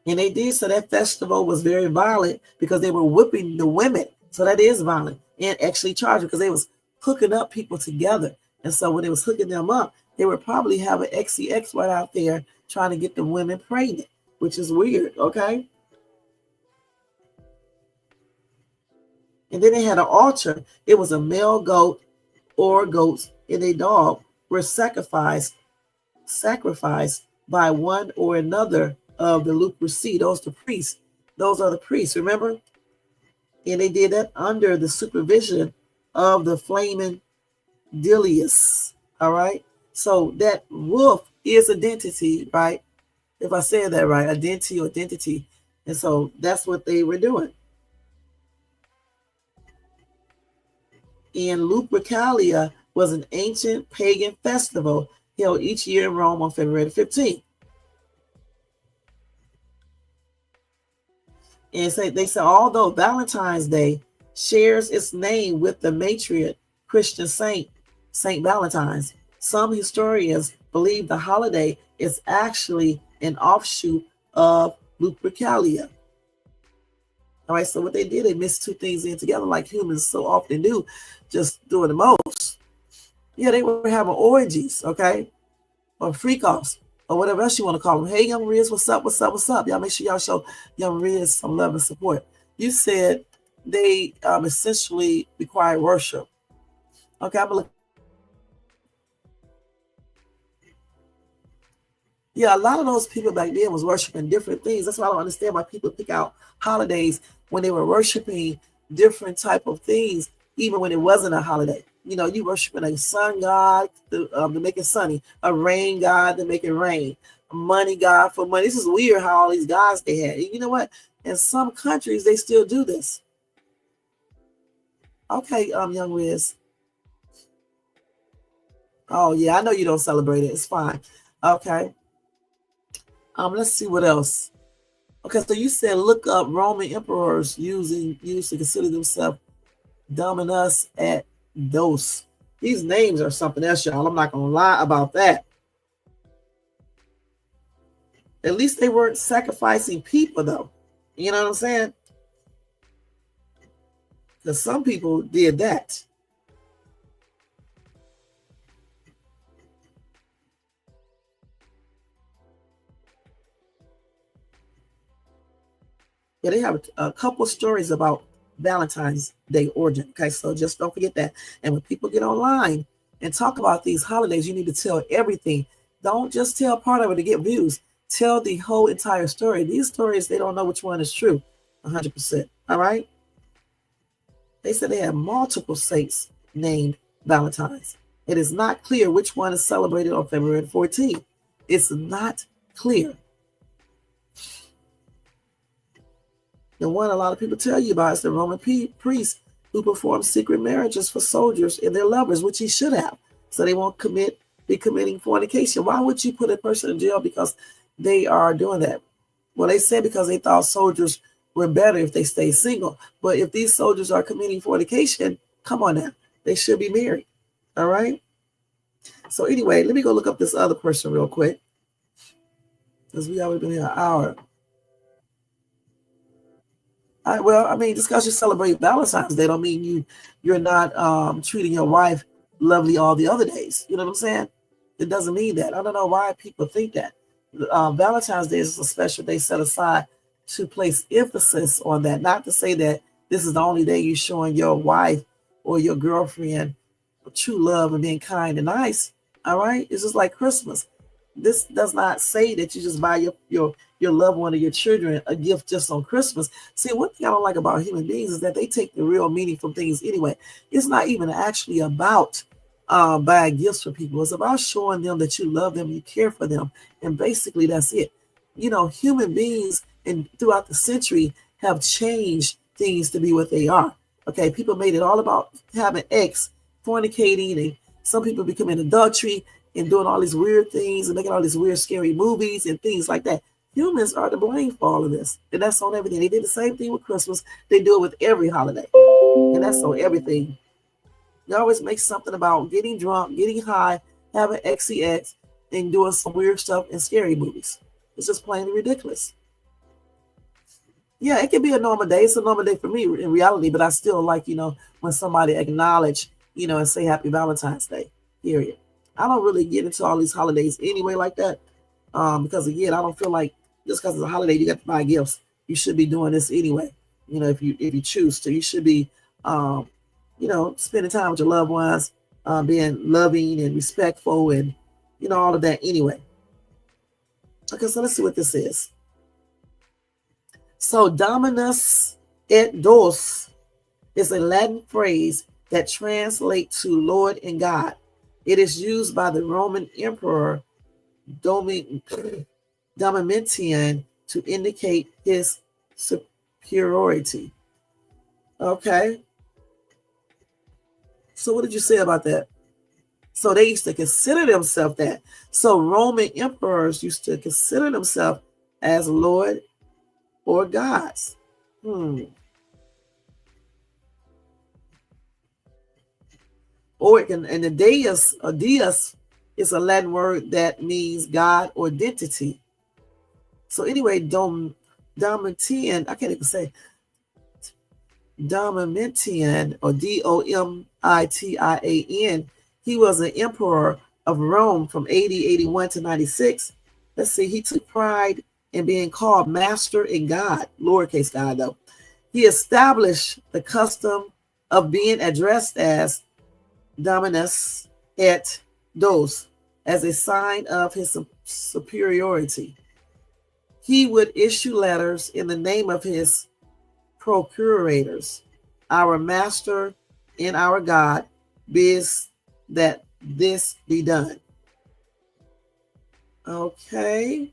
And they did, so that festival was very violent because they were whipping the women. So that is violent. and actually charge them because they was hooking up people together. And so when they was hooking them up, they would probably have an XCX right out there trying to get the women pregnant, which is weird, okay? And then they had an altar. It was a male goat or goats and a dog were sacrificed by one or another of the Luperci. Those the priests. Those are the priests, remember? And they did that under the supervision of the flaming Dilius. All right. So that wolf is identity, right? If I said that right, identity. And so that's what they were doing. And Lupercalia was an ancient pagan festival held each year in Rome on February 15th. And they say, although Valentine's Day shares its name with the matriarch Christian saint, Saint Valentine's, some historians believe the holiday is actually an offshoot of Lupercalia. All right, so what they did, they mixed two things in together like humans so often do, just doing the most. Yeah, they were having orgies, okay, or freak-offs, or whatever else you want to call them. Hey, Young Riz, what's up, what's up, what's up? Y'all make sure y'all show Young Riz some love and support. You said they essentially require worship. Okay, I'm going to look. Yeah, a lot of those people back then was worshiping different things. That's why I don't understand why people pick out holidays when they were worshiping different type of things, even when it wasn't a holiday. You know, you worshiping a sun god to make it sunny, a rain god to make it rain, a money god for money. This is weird how all these gods they had. And you know what? In some countries, they still do this. Okay, Young Riz. Oh, yeah, I know you don't celebrate it. It's fine. Okay. Let's see what else. Okay, so you said look up Roman emperors used to consider themselves dominus et dos. These names are something else, y'all. I'm not gonna lie about that. At least they weren't sacrificing people, though. You know what I'm saying? Because some people did that. Yeah, they have a couple stories about Valentine's Day origin. Okay, so just don't forget that. And when people get online and talk about these holidays, you need to tell everything. Don't just tell part of it to get views. Tell the whole entire story. These stories, they don't know which one is true 100%. All right? They said they have multiple saints named Valentines. It is not clear which one is celebrated on February 14th. It's not clear. The one a lot of people tell you about is the Roman priest who performed secret marriages for soldiers and their lovers, which he should have, so they won't be committing fornication. Why would you put a person in jail because they are doing that? Well, they said because they thought soldiers were better if they stayed single. But if these soldiers are committing fornication, come on now, they should be married. All right. So anyway, let me go look up this other person real quick, because we already been here an hour. Just because you celebrate Valentine's Day don't mean you're not treating your wife lovely all the other days. You know what I'm saying? It doesn't mean that. I don't know why people think that. Valentine's Day is a special day set aside to place emphasis on that. Not to say that this is the only day you're showing your wife or your girlfriend true love and being kind and nice. All right? It's just like Christmas. This does not say that you just buy your loved one or your children a gift just on Christmas. See, one thing I don't like about human beings is that they take the real meaning from things anyway. It's not even actually about buying gifts for people. It's about showing them that you love them, you care for them. And basically that's it. You know, human beings and throughout the century have changed things to be what they are. Okay, people made it all about having sex, fornicating, and some people becoming adultery and doing all these weird things and making all these weird, scary movies and things like that. Humans are to blame for all of this. And that's on everything. They did the same thing with Christmas. They do it with every holiday. And that's on everything. They always make something about getting drunk, getting high, having XCX, and doing some weird stuff in scary movies. It's just plainly ridiculous. Yeah, it can be a normal day. It's a normal day for me in reality, but I still like, when somebody acknowledge, and say Happy Valentine's Day, period. I don't really get into all these holidays anyway like that. Because again, I don't feel like just because it's a holiday you got to buy gifts. You should be doing this anyway. If you choose to, you should be, spending time with your loved ones, being loving and respectful, and all of that anyway. Okay, so let's see what this is. So Dominus et Dos is a Latin phrase that translates to Lord and God. It is used by the Roman Emperor Domitian to indicate his superiority. Okay. So what did you say about that? So they used to consider themselves that. So Roman emperors used to consider themselves as Lord or gods. Or it can, and the deus or deus is a Latin word that means God or identity. So anyway, Domitian, I can't even say Domitian or Domitian, he was an emperor of Rome from 80-81 to 96. Let's see, he took pride in being called master and God, lowercase God though. He established the custom of being addressed as Dominus et Dos as a sign of his superiority. He would issue letters in the name of his procurators. Our master and our God bids that this be done. Okay.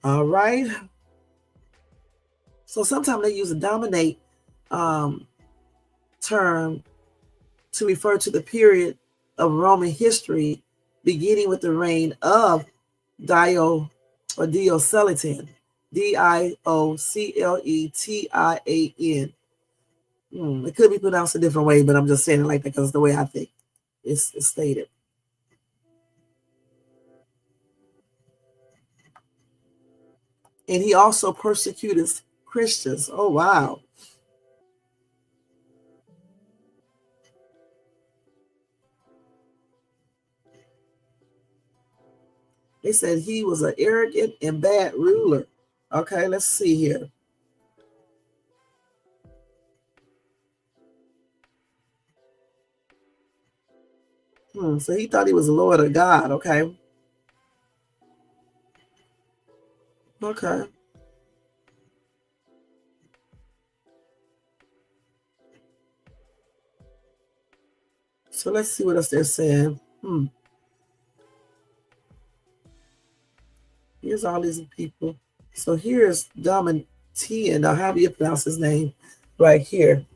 All right. So sometimes they use a dominate term to refer to the period of Roman history beginning with the reign of Diocletian, Diocletian. It could be pronounced a different way, but I'm just saying it like that because it's the way I think it's stated. And he also persecuted Christians. Oh, wow. They said he was an arrogant and bad ruler. Okay, let's see here. So he thought he was a Lord of God. Okay. Okay. So let's see what else they're saying. Here's all these people. So here's Domitian. Now, how do you pronounce his name? Right here,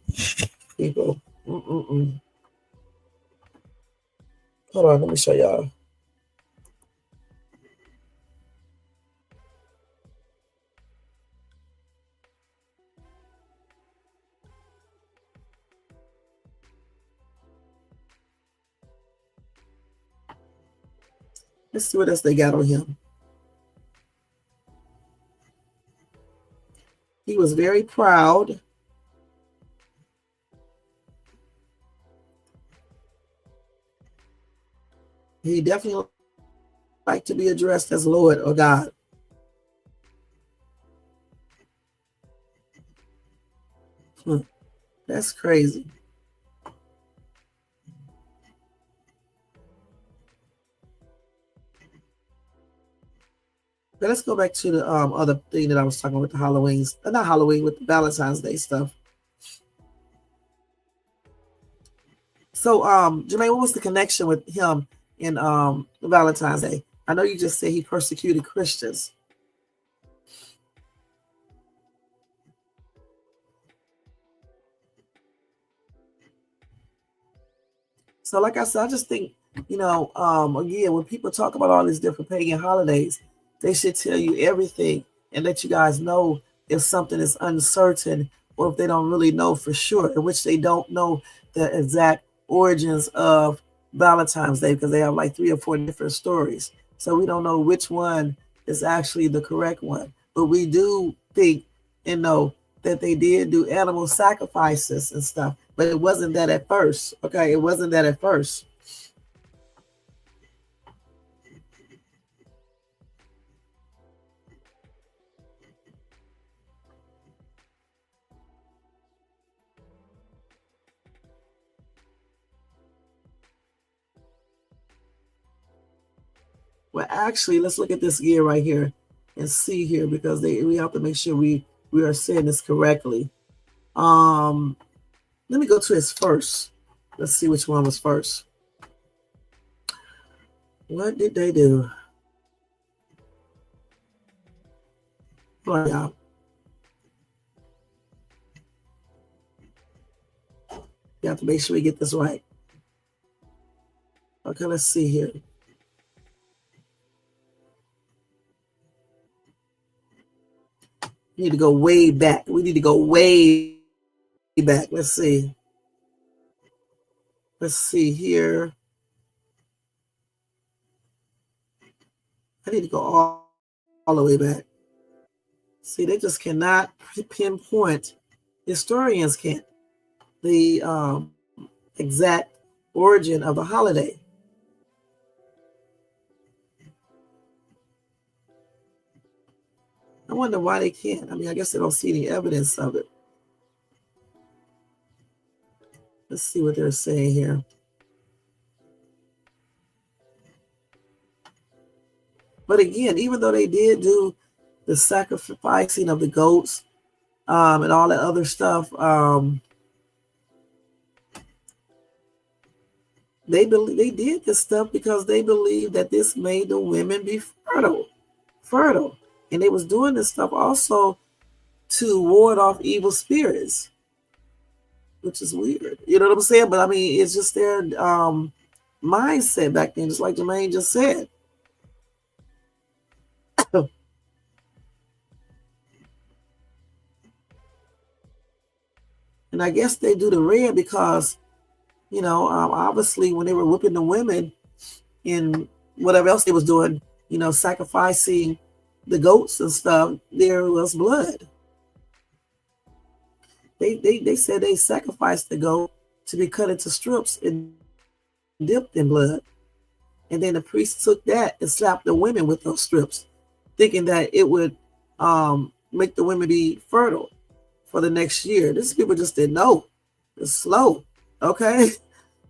people. Hold on, let me show y'all. Let's see what else they got on him. He was very proud. He definitely liked to be addressed as Lord or God. That's crazy. But let's go back to the other thing that I was talking about, the Halloween's, not Halloween, with the Valentine's Day stuff. So, Jermaine, what was the connection with him in Valentine's Day? I know you just said he persecuted Christians. So, like I said, I just think, again, when people talk about all these different pagan holidays, they should tell you everything and let you guys know if something is uncertain or if they don't really know for sure, in which they don't know the exact origins of Valentine's Day because they have like 3 or 4 different stories. So we don't know which one is actually the correct one. But we do think and know that they did do animal sacrifices and stuff. But it wasn't that at first. Okay, it wasn't that at first. Well, actually, let's look at this year right here and see here because we have to make sure we are saying this correctly. Let me go to his first. Let's see which one was first. What did they do? Oh, yeah. You have to make sure we get this right. Okay, let's see here. We need to go way back. We need to go way back. Let's see. Let's see here. I need to go all the way back. See, they just cannot pinpoint. Historians can't. The exact origin of the holiday. I wonder why they can't. I mean, I guess they don't see any evidence of it. Let's see what they're saying here. But again, even though they did do the sacrificing of the goats and all that other stuff, they did this stuff because they believed that this made the women be fertile. And they was doing this stuff also to ward off evil spirits, which is weird. You know what I'm saying? But I mean, it's just their mindset back then, just like Jermaine just said. And I guess they do the red because, obviously when they were whipping the women and whatever else they was doing, sacrificing the goats and stuff, there was blood. They said they sacrificed the goat to be cut into strips and dipped in blood. And then the priest took that and slapped the women with those strips, thinking that it would make the women be fertile for the next year. These people just didn't know. It's slow, okay?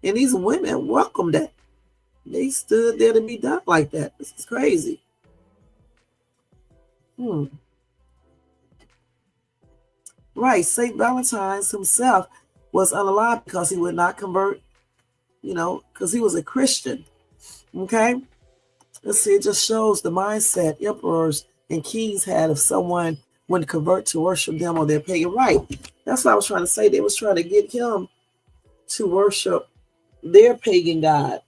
And these women welcomed that. They stood there to be done like that. This is crazy. Right, St. Valentine's himself was unalive because he would not convert, because he was a Christian, okay? Let's see, it just shows the mindset emperors and kings had if someone wouldn't convert to worship them or their pagan right. That's what I was trying to say. They was trying to get him to worship their pagan god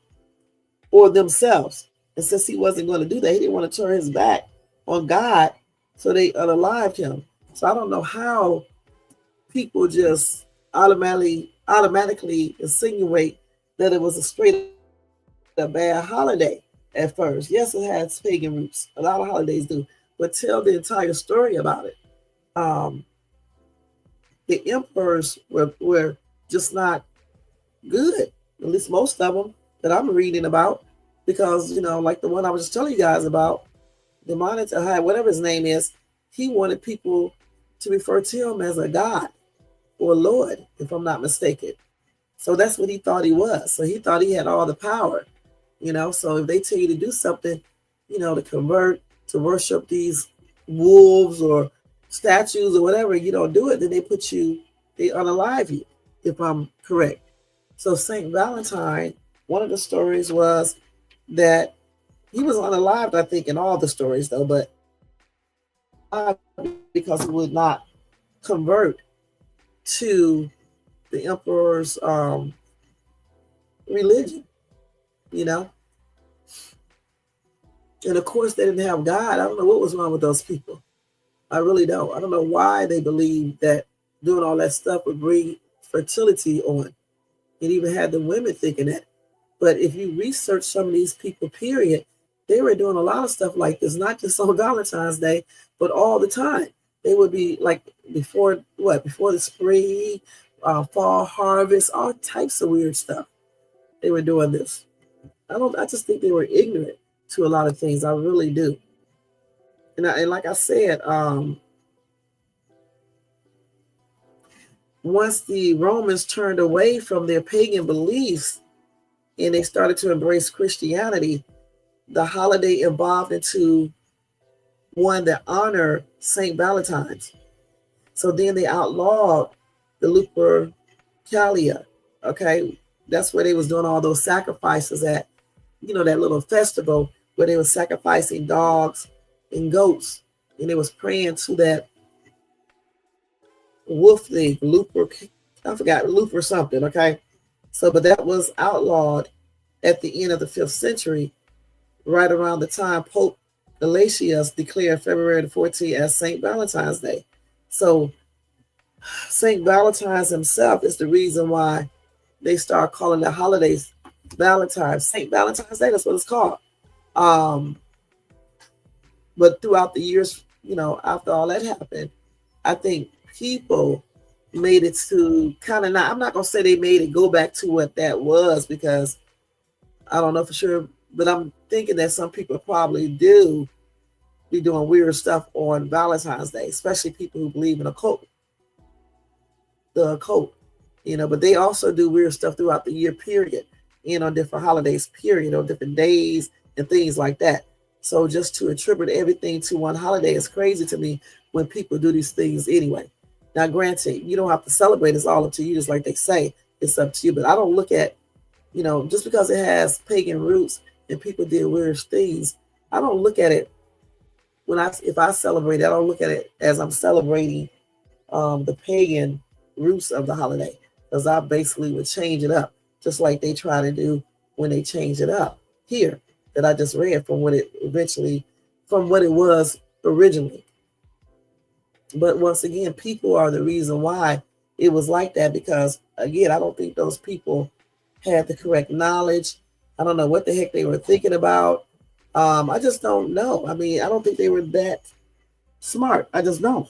or themselves. And since he wasn't going to do that, he didn't want to turn his back on God, so they unalived him. So I don't know how people just automatically insinuate that it was a straight up bad holiday at first. Yes, it has pagan roots. A lot of holidays do. But tell the entire story about it. The emperors were just not good, at least most of them that I'm reading about, because, like the one I was just telling you guys about, the monitor, whatever his name is, he wanted people to refer to him as a god or Lord, if I'm not mistaken. So that's what he thought he was. So he thought he had all the power, So if they tell you to do something, to convert, to worship these wolves or statues or whatever, you don't do it, then they unalive you, if I'm correct. So St. Valentine, one of the stories was that he was unalived, I think, in all the stories, though, but because he would not convert to the emperor's religion, And of course, they didn't have God. I don't know what was wrong with those people. I really don't. I don't know why they believed that doing all that stuff would bring fertility on. It even had the women thinking that. But if you research some of these people, period, they were doing a lot of stuff like this, not just on Valentine's Day, but all the time. They would be like before the spring, fall harvest, all types of weird stuff. They were doing this. I just think they were ignorant to a lot of things. I really do. And like I said, once the Romans turned away from their pagan beliefs and they started to embrace Christianity, the holiday evolved into one that honored Saint Valentine's. So then they outlawed the Lupercalia. Okay, that's where they was doing all those sacrifices at, that little festival where they were sacrificing dogs and goats, and they was praying to that wolf thing, I forgot, Luper something. Okay, so but that was outlawed at the end of the 5th century, right around the time Pope Gelasius declared February the 14th as St. Valentine's Day. So St. Valentine's himself is the reason why they start calling the holidays Valentine's. St. Valentine's Day, that's what it's called. But throughout the years, after all that happened, I think people made it to kind of I'm not going to say they made it go back to what that was, because I don't know for sure, but I'm thinking that some people probably do be doing weird stuff on Valentine's Day, especially people who believe in the occult, but they also do weird stuff throughout the year, period, on different holidays, period, on different days and things like that. So just to attribute everything to one holiday is crazy to me when people do these things anyway. Now, granted, you don't have to celebrate. It's all up to you, just like they say. It's up to you. But I don't look at, just because it has pagan roots and people did weird things, I don't look at it if I celebrate it, I don't look at it as I'm celebrating the pagan roots of the holiday, because I basically would change it up, just like they try to do when they change it up here, that I just read from what it was originally. But once again, people are the reason why it was like that, because again, I don't think those people had the correct knowledge. I don't know what the heck they were thinking about. I just don't know. I mean, I don't think they were that smart. I just don't.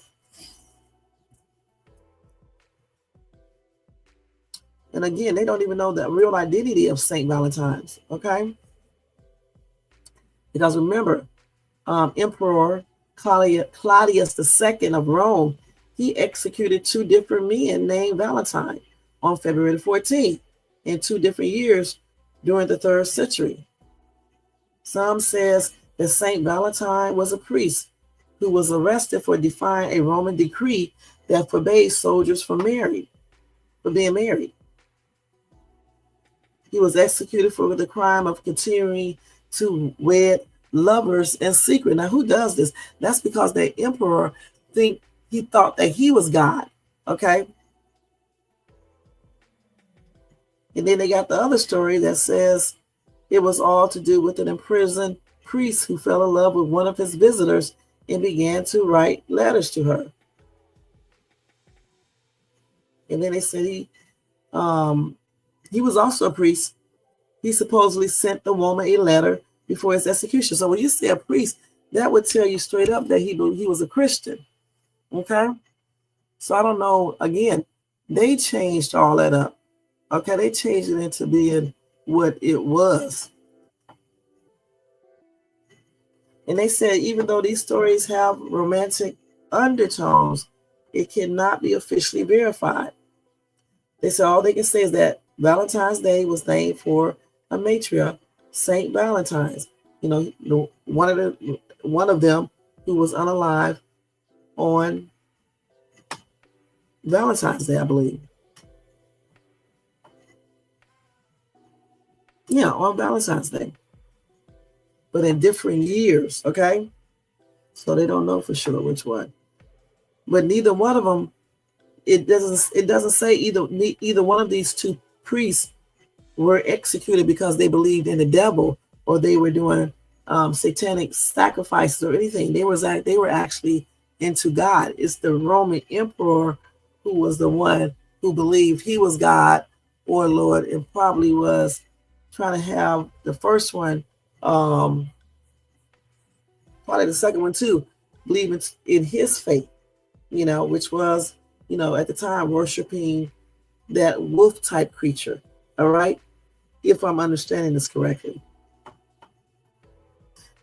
And again, they don't even know the real identity of St. Valentine's, okay? Because remember, Emperor Claudius II of Rome, he executed 2 different men named Valentine on February the 14th in 2 different years during the 3rd century. Some says that St. Valentine was a priest who was arrested for defying a Roman decree that forbade soldiers from being married. He was executed for the crime of continuing to wed lovers in secret. Now, who does this? That's because the emperor thought that he was God. Okay. And then they got the other story that says it was all to do with an imprisoned priest who fell in love with one of his visitors and began to write letters to her. And then they said he was also a priest. He supposedly sent the woman a letter before his execution. So when you say a priest, that would tell you straight up that he was a Christian. Okay? So I don't know. Again, they changed all that up. Okay? They changed it into being what it was. And they said even though these stories have romantic undertones, it cannot be officially verified. They said all they can say is that Valentine's Day was named for a matriarch, Saint Valentines. One of them who was unalive on Valentine's Day, I believe. Yeah, on Valentine's Day. But in different years, okay? So they don't know for sure which one. But neither one of them, it doesn't say either one of these 2 priests were executed because they believed in the devil or they were doing satanic sacrifices or anything. They were actually into God. It's the Roman emperor who was the one who believed he was God or Lord, and probably was trying to have the first one, probably the second one too, believing in his faith, which was, at the time worshiping that wolf type creature. All right. If I'm understanding this correctly.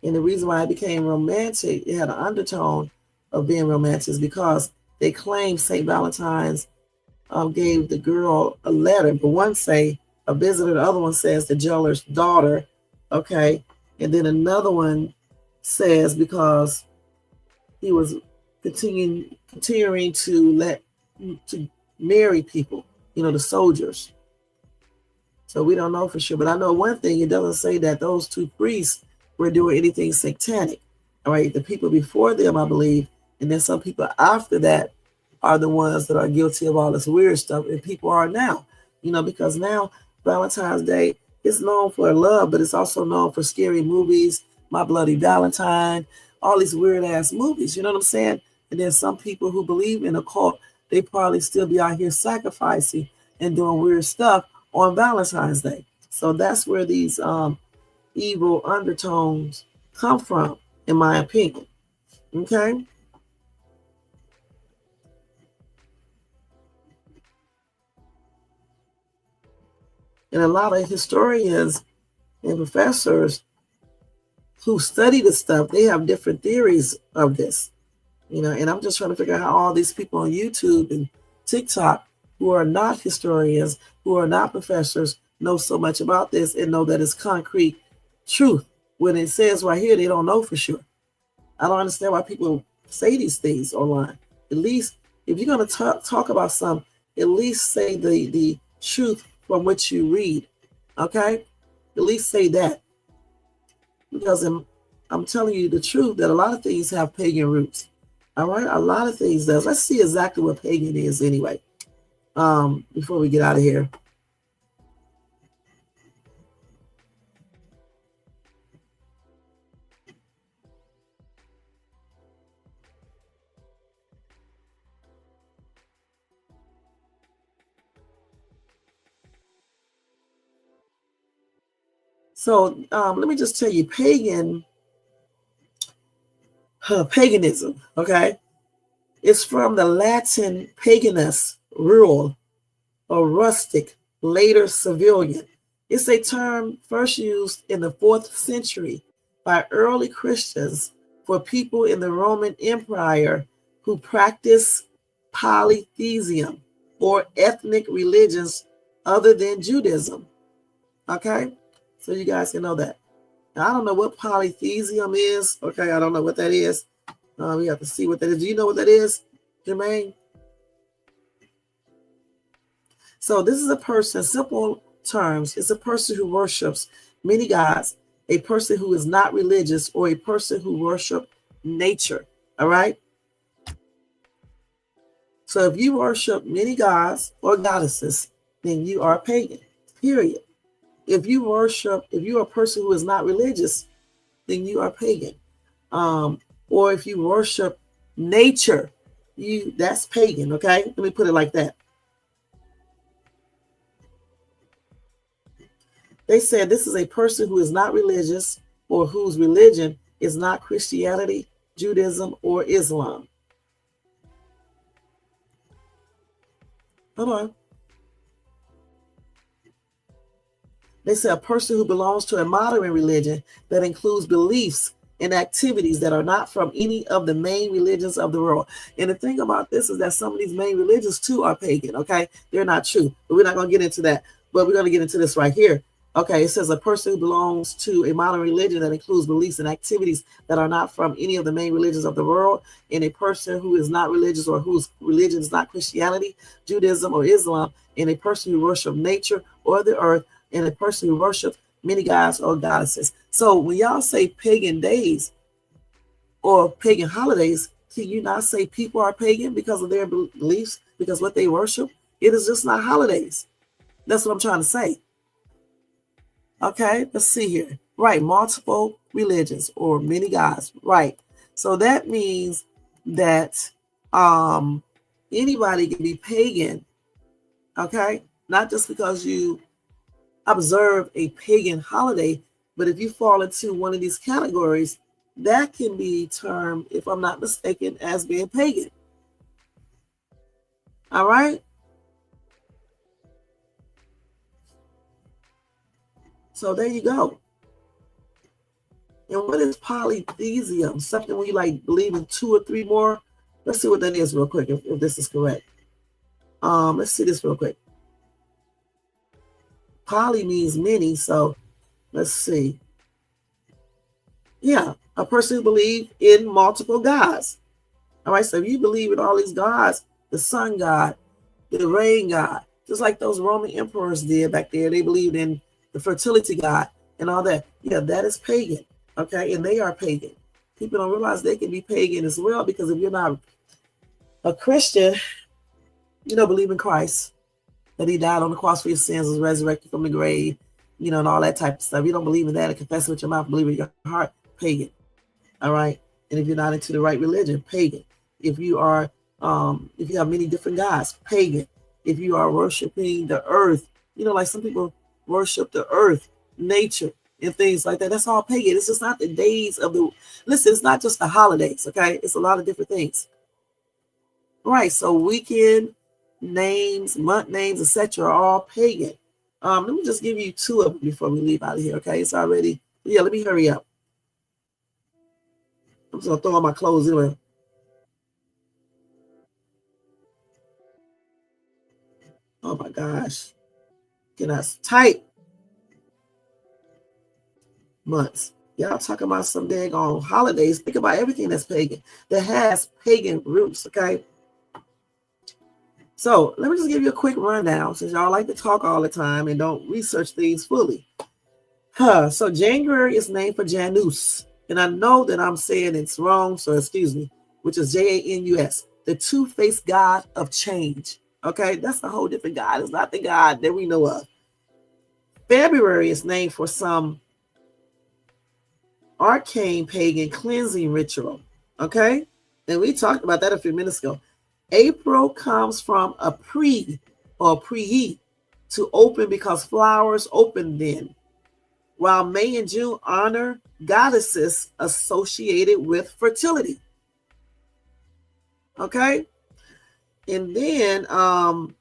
And the reason why it became romantic, it had an undertone of being romantic, is because they claim St. Valentine's gave the girl a letter, but one say a visitor, the other one says the jailer's daughter, okay, and then another one says because he was continuing to marry people, the soldiers. So we don't know for sure, but I know one thing: it doesn't say that those two priests were doing anything satanic. All right, the people before them, I believe, and then some people after that are the ones that are guilty of all this weird stuff, and people are now, because now Valentine's Day is known for love, but it's also known for scary movies, My Bloody Valentine, all these weird ass movies, you know what I'm saying? And then some people who believe in a cult, they probably still be out here sacrificing and doing weird stuff on Valentine's Day. So that's where these evil undertones come from, in my opinion. Okay. And a lot of historians and professors who study this stuff, they have different theories of this, and I'm just trying to figure out how all these people on YouTube and TikTok who are not historians, who are not professors, know so much about this and know that it's concrete truth. When it says right here, they don't know for sure. I don't understand why people say these things online. At least if you're going to talk about something, at least say the truth from which you read. Okay? At least say that. Because I'm telling you the truth that a lot of things have pagan roots. All right? A lot of things does. Let's see exactly what pagan is anyway. Before we get out of here. So let me just tell you, paganism, okay? It's from the Latin paganus, rural, or rustic, later civilian. It's a term first used in the 4th century by early Christians for people in the Roman Empire who practiced polytheism or ethnic religions other than Judaism. Okay? So you guys can know that. Now, I don't know what polytheism is. Okay, I don't know what that is. We have to see what that is. Do you know what that is, Jermaine? So this is a person, simple terms, it's a person who worships many gods, a person who is not religious, or a person who worships nature. All right? So if you worship many gods or goddesses, then you are a pagan, period. If you're a person who is not religious, then you are pagan. Or if you worship nature, that's pagan, okay? Let me put it like that. They said this is a person who is not religious or whose religion is not Christianity, Judaism, or Islam. Hold on. They say a person who belongs to a modern religion that includes beliefs and activities that are not from any of the main religions of the world. And the thing about this is that some of these main religions too are pagan, okay? They're not true, but we're not going to get into that. But we're going to get into this right here. Okay, it says a person who belongs to a modern religion that includes beliefs and activities that are not from any of the main religions of the world, and a person who is not religious or whose religion is not Christianity, Judaism, or Islam, and a person who worships nature or the earth, and a person who worships many gods or goddesses. So when y'all say pagan days or pagan holidays, can you not say people are pagan because of their beliefs, because what they worship? It is just not holidays. That's what I'm trying to say. Okay, let's see here. Right, multiple religions or many gods. Right. So that means that anybody can be pagan. Okay, not just because you observe a pagan holiday, but if you fall into one of these categories, that can be termed, if I'm not mistaken, as being pagan. All right. So there you go. And what is polytheism? Something where you like believe in 2 or 3 more. Let's see what that is real quick, if this is correct. Let's see this real quick. Poly means many, so let's see. Yeah, a person who believes in multiple gods. All right, so if you believe in all these gods, the sun god, the rain god, just like those Roman emperors did back there, they believed in the fertility god and all that. Yeah, that is pagan. Okay, and they are pagan. People don't realize they can be pagan as well, because if you're not a Christian, you know, believe in Christ, that he died on the cross for your sins, was resurrected from the grave, you know, and all that type of stuff. You don't believe in that and confess it with your mouth, believe it in your heart, pagan. All right. And if you're not into the right religion, pagan. If you are, if you have many different gods, pagan. If you are worshiping the earth, you know, like some people worship the earth, nature, and things like that. That's all pagan. It's just not the days of the, listen, it's not just the holidays, okay? It's a lot of different things. Right, so weekend names, month names, etc. are all pagan. Let me just give you 2 of them before we leave out of here, okay? It's already, yeah, let me hurry up. I'm just gonna throw on my clothes anyway. Oh my gosh. Can I type? Months. Y'all talking about some daggone holidays. Think about everything that's pagan, that has pagan roots, okay? So let me just give you a quick rundown, since y'all like to talk all the time and don't research things fully. So January is named for Janus. And I know that I'm saying it's wrong, so excuse me, which is Janus, the two-faced god of change. Okay, that's a whole different god. It's not the god that we know of. February is named for some arcane pagan cleansing ritual. Okay, and we talked about that a few minutes ago. April comes from a pre to open, because flowers open then, while May and June honor goddesses associated with fertility. Okay, and then oh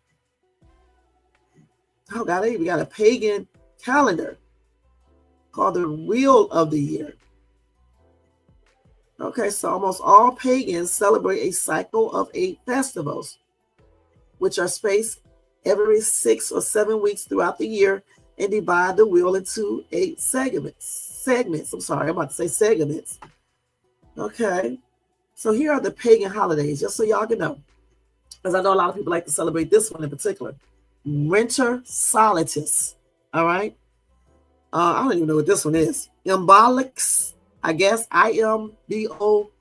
god, we got a pagan calendar called the Wheel of the Year. Okay, so almost all pagans celebrate a cycle of 8 festivals, which are spaced every 6 or 7 weeks throughout the year, and divide the wheel into 8 segments. I'm sorry, I'm about to say segments. Okay, so here are the pagan holidays, just so y'all can know, because I know a lot of people like to celebrate this one in particular. Winter solstice. All right. I don't even know what this one is. Imbolc, I guess, IMBOLC.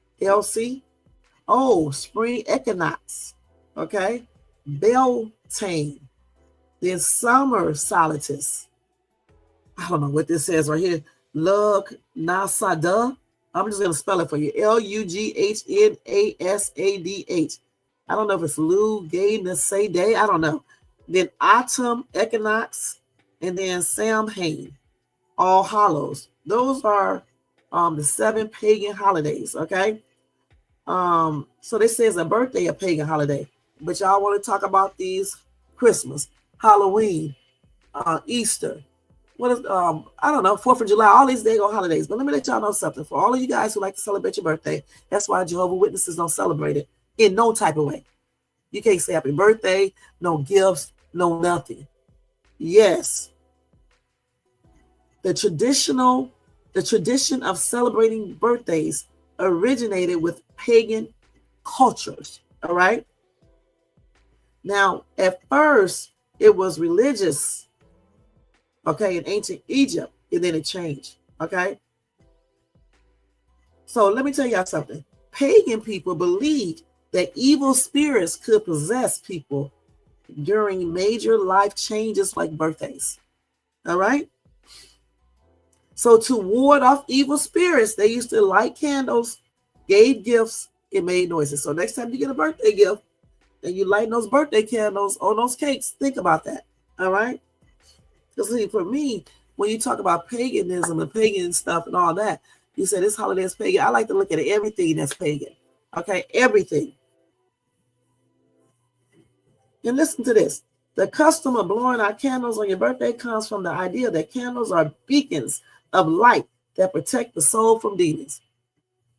Oh, spring equinox. Okay. Beltane. Then summer solstice. I don't know what this says right here. Lug Nasada. I'm just going to spell it for you. LUGHNASADH. I don't know if it's Lughnasadeh. I don't know. Then autumn equinox. And then Samhain. All Hallows. Those are the 7 pagan holidays, okay? So this says a birthday, a pagan holiday. But y'all want to talk about these: Christmas, Halloween, Easter. What is I don't know, 4th of July, all these daggone holidays. But let me let y'all know something. For all of you guys who like to celebrate your birthday, that's why Jehovah's Witnesses don't celebrate it in no type of way. You can't say happy birthday, no gifts, no nothing. Yes. The tradition of celebrating birthdays originated with pagan cultures. All right. Now, at first, it was religious, okay, in ancient Egypt, and then it changed. Okay. So let me tell y'all something. Pagan people believed that evil spirits could possess people during major life changes like birthdays. All right. So to ward off evil spirits, they used to light candles, gave gifts, and made noises. So next time you get a birthday gift and you light those birthday candles on those cakes, think about that. All right. Because see, for me, when you talk about paganism and pagan stuff and all that, you say this holiday is pagan. I like to look at everything that's pagan. Okay, everything. And listen to this. The custom of blowing out candles on your birthday comes from the idea that candles are beacons of light that protect the soul from demons.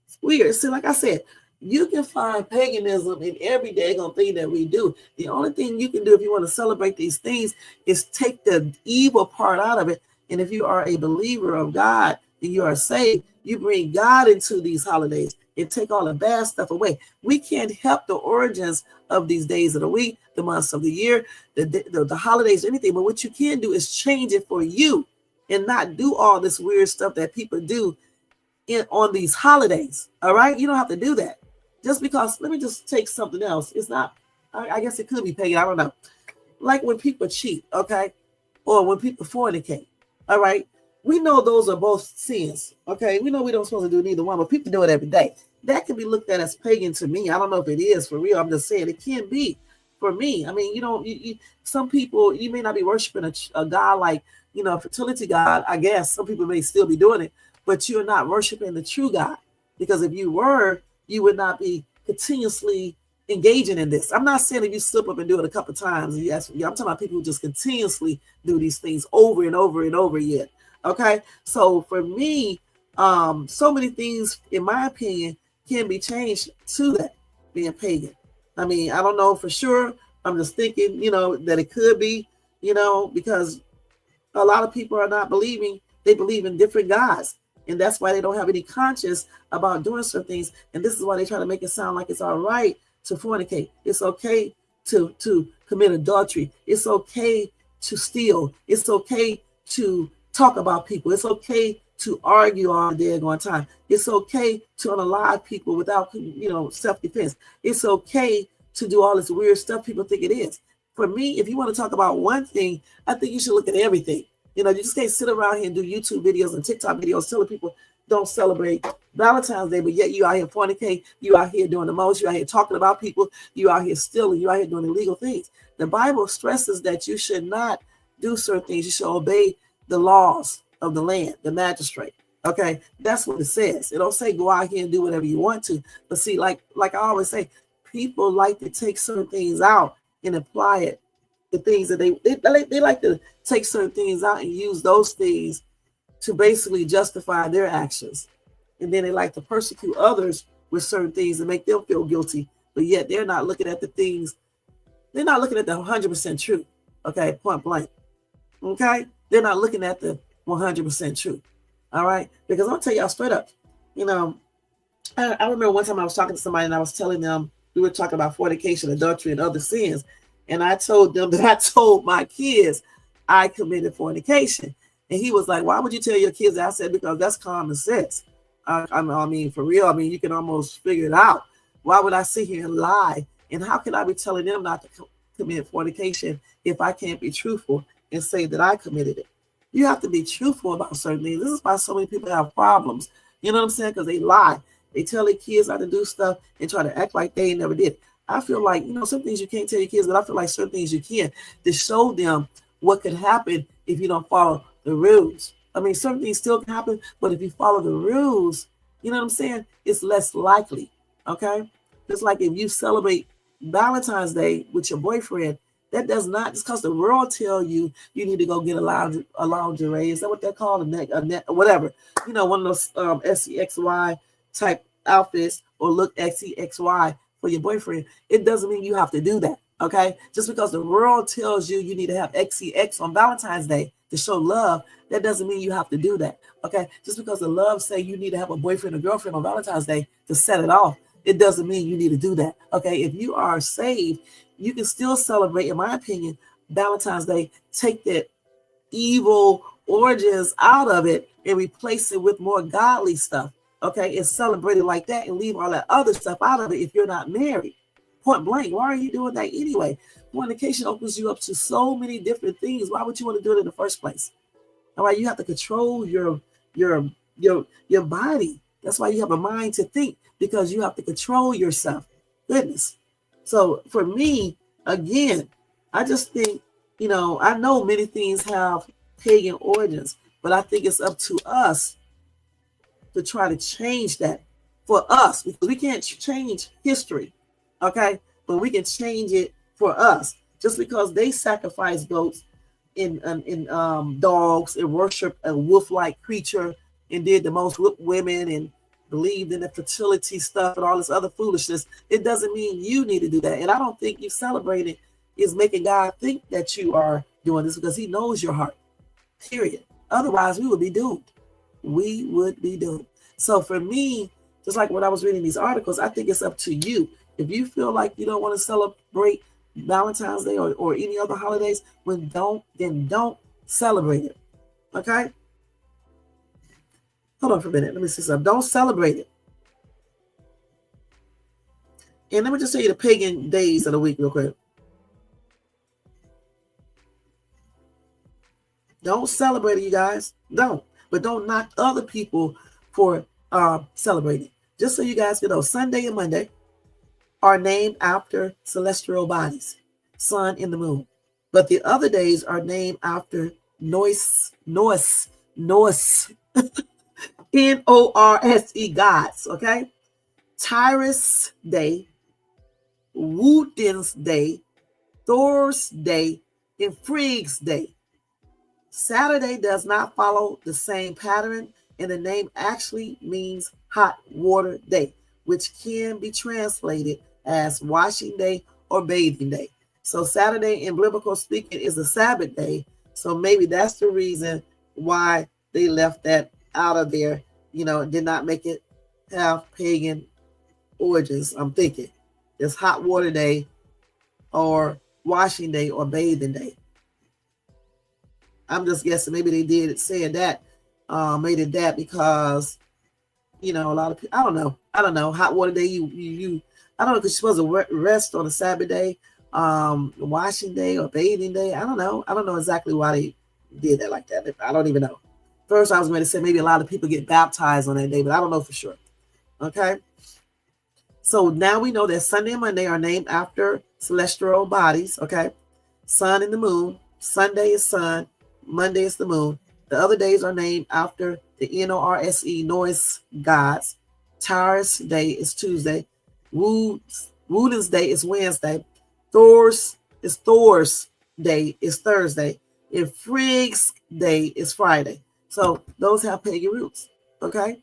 It's weird. See, like I said, you can find paganism in every daggone thing that we do. The only thing you can do if you want to celebrate these things is take the evil part out of it. And if you are a believer of God and you are saved, you bring God into these holidays and take all the bad stuff away. We can't help the origins of these days of the week, the months of the year, the holidays, anything. But what you can do is change it for you and not do all this weird stuff that people do on these holidays. All right, you don't have to do that. Just because, let me just take something else. It's not, I guess it could be pagan. I don't know. Like when people cheat, okay, or when people fornicate. All right, we know those are both sins. Okay, we know we don't supposed to do neither one, but people do it every day. That can be looked at as pagan to me. I don't know if it is for real. I'm just saying it can be for me. I mean, some people, you may not be worshiping a God like, a fertility God. I guess some people may still be doing it, but you're not worshiping the true God, because if you were, you would not be continuously engaging in this. I'm not saying if you slip up and do it a couple of times. Yes, I'm talking about people who just continuously do these things over and over and over again. Okay, so for me, so many things, in my opinion, can be changed to that being pagan. I mean, I don't know for sure. I'm just thinking, that it could be, because a lot of people are not believing. They believe in different gods. And that's why they don't have any conscience about doing certain things. And this is why they try to make it sound like it's all right to fornicate. It's okay to commit adultery. It's okay to steal. It's okay to talk about people. It's okay to argue all the daggone time. It's okay to unalive people without, self-defense. It's okay to do all this weird stuff people think it is. For me, if you want to talk about one thing, I think you should look at everything. You just can't sit around here and do YouTube videos and TikTok videos telling people don't celebrate Valentine's Day, but yet you out here fornicating, you out here doing the most, you out here talking about people, you out here stealing, you out here doing illegal things. The Bible stresses that you should not do certain things. You should obey the laws of the land, the magistrate. Okay, that's what it says. It don't say go out here and do whatever you want to. But see, like I always say, people like to take certain things out and apply it. The things that they like to take certain things out and use those things to basically justify their actions. And then they like to persecute others with certain things and make them feel guilty. But yet they're not looking at the things. They're not looking at the 100% truth. Okay, point blank. Okay, they're not looking at the 100% truth. All right, because I'm gonna tell y'all straight up. I remember one time I was talking to somebody and I was telling them, we were talking about fornication, adultery, and other sins. And I told them that I told my kids I committed fornication. And he was like, why would you tell your kids that? I said, because that's common sense. I mean, for real, you can almost figure it out. Why would I sit here and lie? And how can I be telling them not to commit fornication if I can't be truthful and say that I committed it? You have to be truthful about certain things. This is why so many people have problems. You know what I'm saying? Because they lie. They tell their kids how to do stuff and try to act like they never did. I feel like, some things you can't tell your kids, but I feel like certain things you can, to show them what could happen if you don't follow the rules. I mean, certain things still can happen, but if you follow the rules, you know what I'm saying? It's less likely, okay? Just like if you celebrate Valentine's Day with your boyfriend, that does not, just because the world tell you you need to go get a lingerie. Is that what they're called? A net, whatever. One of those SCXY type outfits, or look XCXY for your boyfriend. It doesn't mean you have to do that, okay? Just because the world tells you need to have XCX on Valentine's Day to show love, that doesn't mean you have to do that, okay? Just because the love say you need to have a boyfriend or girlfriend on Valentine's Day to set it off, it doesn't mean you need to do that, okay? If you are saved, you can still celebrate, in my opinion, Valentine's Day. Take that evil origins out of it and replace it with more godly stuff. Okay, and celebrate it like that and leave all that other stuff out of it if you're not married. Point blank, why are you doing that anyway? Fornication opens you up to so many different things. Why would you want to do it in the first place? All right, you have to control your body. That's why you have a mind to think, because you have to control yourself. Goodness. So for me, again, I just think, I know many things have pagan origins. But I think it's up to us to try to change that for us, because we can't change history, okay? But we can change it for us. Just because they sacrifice goats in dogs and worship a wolf-like creature and did the most with women and believed in the fertility stuff and all this other foolishness, it doesn't mean you need to do that. And I don't think you celebrating is making God think that you are doing this, because he knows your heart, period. Otherwise, we would be doomed. We would be doomed. So for me, just like when I was reading these articles, I think it's up to you. If you feel like you don't want to celebrate Valentine's Day or any other holidays, then don't celebrate it. Okay? Hold on for a minute. Let me see something. Don't celebrate it. And let me just tell you the pagan days of the week real quick. Don't celebrate it, you guys. Don't. But don't knock other people for celebrating. Just so you guys can know, Sunday and Monday are named after celestial bodies, sun and the moon. But the other days are named after Norse, N-O-R-S-E gods, okay? Tyrus Day, Woden's Day, Thor's Day, and Frigg's Day. Saturday does not follow the same pattern, and the name actually means hot water day, which can be translated as washing day or bathing day. So Saturday in biblical speaking is a Sabbath day. So maybe that's the reason why they left that out of there, did not make it have pagan origins. I'm thinking it's hot water day or washing day or bathing day. I'm just guessing maybe they did it saying that, made it that because, a lot of people, I don't know. Hot water day, I don't know, because you're supposed to rest on a Sabbath day, washing day or bathing day. I don't know exactly why they did that like that. I don't even know. First, I was going to say maybe a lot of people get baptized on that day, but I don't know for sure. Okay. So now we know that Sunday and Monday are named after celestial bodies. Okay. Sun and the moon. Sunday is sun. Monday is the moon. The other days are named after the N-O-R-S-E Norse gods. Tyrus Day is Tuesday. Woden's Day is Wednesday. Thor's Day is Thursday. And Frigg's Day is Friday. So those have pagan roots, okay?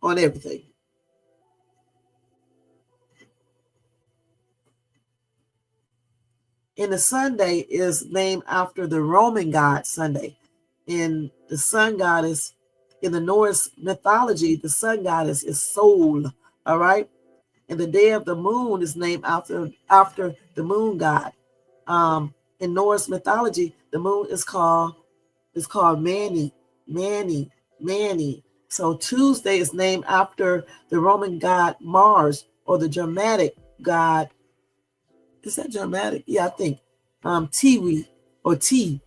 On everything. And the Sunday is named after the Roman god Sunday. And the sun goddess, in the Norse mythology, the sun goddess is Sol, all right? And the day of the moon is named after the moon god. In Norse mythology, the moon is called Mani. So Tuesday is named after the Roman god Mars, or the Germanic god. Is that Germanic? Yeah, I think. Tiwi, or Ti,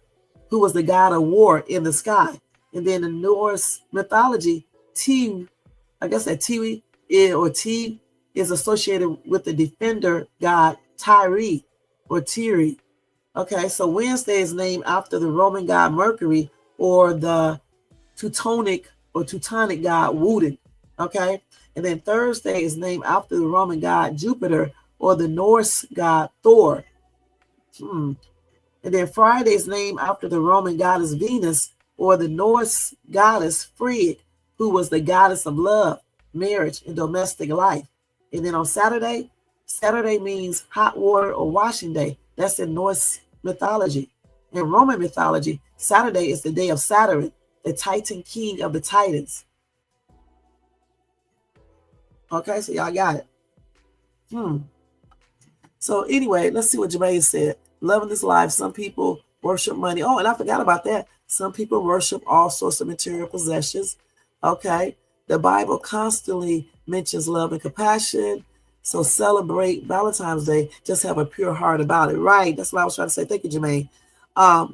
who was the god of war in the sky. And then in Norse mythology, Tiwi is associated with the defender god Tyri, or Tiri. Okay, so Wednesday is named after the Roman god Mercury, or the Teutonic god Woden. Okay, and then Thursday is named after the Roman god Jupiter, or the Norse god Thor. And then Friday is named after the Roman goddess Venus, or the Norse goddess Frigg, who was the goddess of love, marriage, and domestic life. And then on Saturday means hot water or washing day. That's in Norse mythology. In Roman mythology, Saturday is the day of Saturn, the Titan king of the Titans. Okay, so y'all got it. So anyway, let's see what Jermaine said. Loving this life. Some people worship money. Oh, and I forgot about that. Some people worship all sorts of material possessions. Okay. The Bible constantly mentions love and compassion. So celebrate Valentine's Day. Just have a pure heart about it. Right. That's what I was trying to say. Thank you, Jermaine.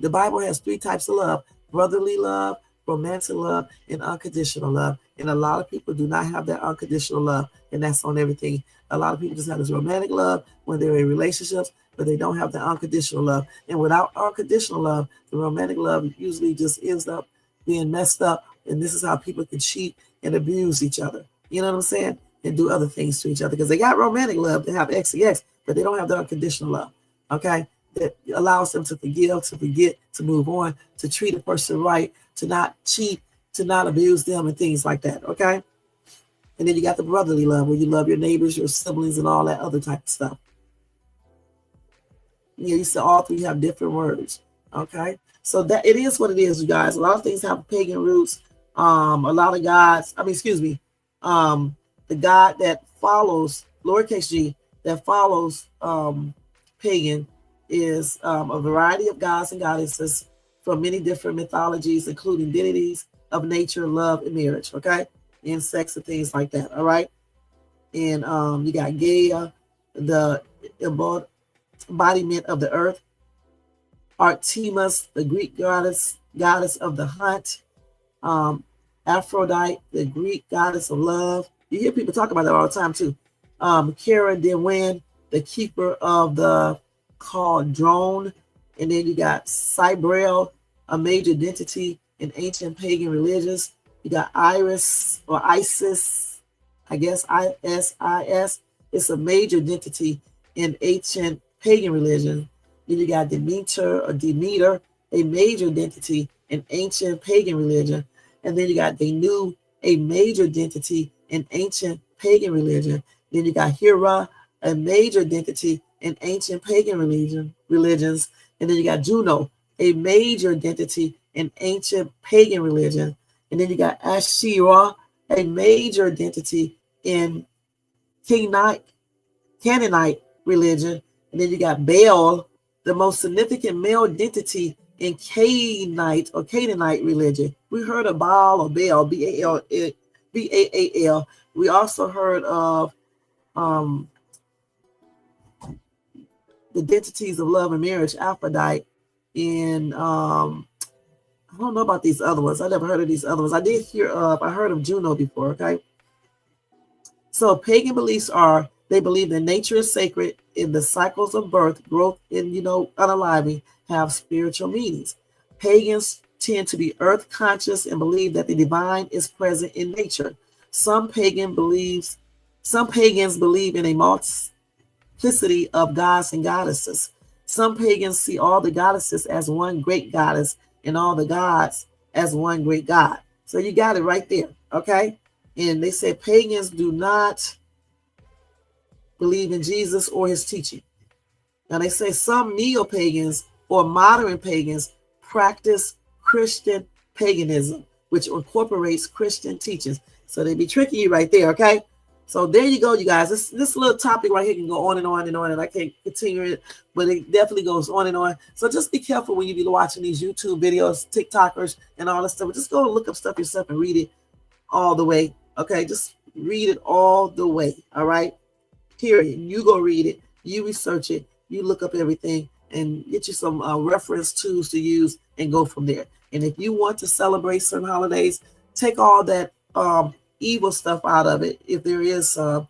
The Bible has 3 types of love: brotherly love, romantic love, and unconditional love. And a lot of people do not have that unconditional love, and that's on everything. A lot of people just have this romantic love when they're in relationships, but they don't have the unconditional love. And without unconditional love, the romantic love usually just ends up being messed up. And this is how people can cheat and abuse each other. You know what I'm saying? And do other things to each other because they got romantic love, they have sex, but they don't have the unconditional love. Okay, that allows them to forgive, to forget, to move on, to treat a person right, to not cheat, to not abuse them, and things like that. Okay, and then you got the brotherly love, where you love your neighbors, your siblings, and all that other type of stuff. Yeah, you said all three have different words. Okay, so that it is what it is, you guys. A lot of things have pagan roots. A lot of gods. The God that follows lowercase g that follows pagan is a variety of gods and goddesses from many different mythologies, including deities of nature, love, and marriage. Okay, and sex and things like that. All right, and you got Gaia, the embodiment of the earth. Artemis, the Greek goddess of the hunt. Aphrodite, the Greek goddess of love. You hear people talk about that all the time too. Kara Denwen, the keeper of the cauldron. And then you got Cybrel, a major identity in ancient pagan religions. You got Iris or Isis, I guess ISIS. It's a major identity in ancient pagan religion. Then you got Demeter, a major identity in ancient pagan religion. And then you got Danu, a major identity in ancient pagan religion. Then you got Hera, a major identity in ancient pagan religions. And then you got Juno, a major identity in ancient pagan religion. And then you got Asherah, a major identity in Canaanite religion. And then you got Baal, the most significant male identity in Canaanite religion. We heard of Baal or Baal, B-A-A-L. We also heard of the identities of love and marriage, Aphrodite, and I don't know about these other ones. I never heard of these other ones. I heard of Juno before, okay? So pagan beliefs they believe that nature is sacred and the cycles of birth, growth, and, unaliving have spiritual meanings. Pagans tend to be earth conscious and believe that the divine is present in nature. Some pagans believe in a multiplicity of gods and goddesses. Some pagans see all the goddesses as one great goddess and all the gods as one great god. So you got it right there, okay? And they say pagans do not believe in Jesus or his teaching. Now they say some neo-pagans or modern pagans practice Christian paganism, which incorporates Christian teachings. So they be tricking you right there, okay? So there you go, you guys. This little topic right here can go on and on and on, and I can't continue it, but it definitely goes on and on. So just be careful when you be watching these YouTube videos, TikTokers, and all that stuff. Just go look up stuff yourself and read it all the way, okay? Just read it all the way, all right? Period. You go read it, you research it, you look up everything, and get you some reference tools to use and go from there. And if you want to celebrate certain holidays, take all that evil stuff out of it, if there is some,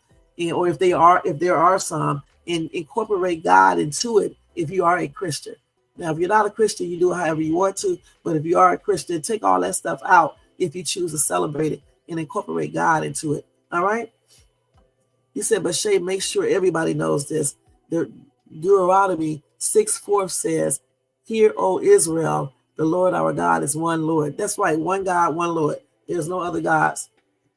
or if there are some, and incorporate God into it if you are a Christian. Now, if you're not a Christian, you do it however you want to, but if you are a Christian, take all that stuff out if you choose to celebrate it and incorporate God into it. All right? He said, but Shay, make sure everybody knows this. Deuteronomy 6:4 says, "Hear, O Israel, the Lord our God is one Lord." That's right, one God, one Lord. There's no other gods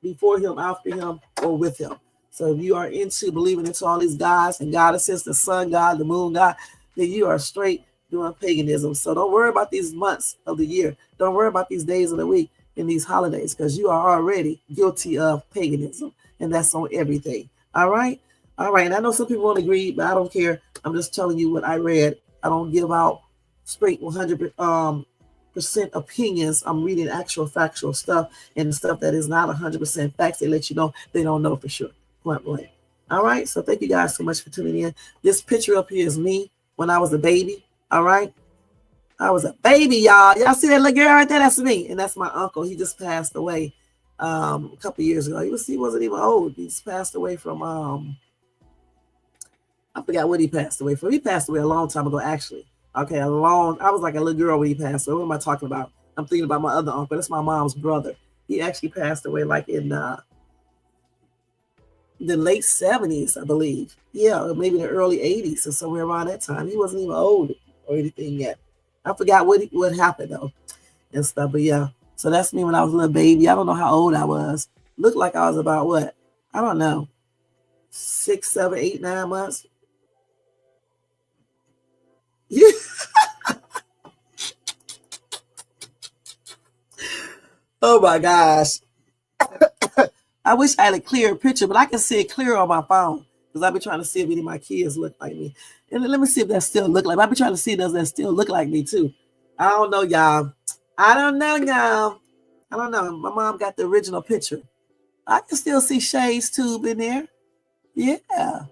before him, after him, or with him. So if you are into believing into all these gods and goddesses, the sun god, the moon god, then you are straight doing paganism. So don't worry about these months of the year. Don't worry about these days of the week and these holidays, because you are already guilty of paganism, and that's on everything. All right? All right. And I know some people won't agree, but I don't care. I'm just telling you what I read. I don't give out straight 100% opinions. I'm reading actual factual stuff, and stuff that is not 100% facts. They let you know they don't know for sure. Point blank. All right. So thank you guys so much for tuning in. This picture up here is me when I was a baby. All right. I was a baby, y'all. Y'all see that little girl right there? That's me. And that's my uncle. He just passed away a couple years ago. He wasn't even old. He just passed away from I forgot what he passed away from. He passed away a long time ago, actually. Okay, I was like a little girl when he passed away. What am I talking about? I'm thinking about my other uncle. That's my mom's brother. He actually passed away like in the late 70s, I believe. Yeah, or maybe the early 80s or somewhere around that time. He wasn't even old or anything yet. I forgot what happened though and stuff. But yeah, so that's me when I was a little baby. I don't know how old I was. Looked like I was about what? I don't know. 6, 7, 8, 9 months. Yeah. Oh my gosh. I wish I had a clear picture, but I can see it clear on my phone because I've been trying to see if any of my kids look like me. And let me see if that still look like me. I've been trying to see does that still look like me too. I don't know, y'all. I don't know, y'all. I don't know. My mom got the original picture. I can still see Shay's tube in there. Yeah.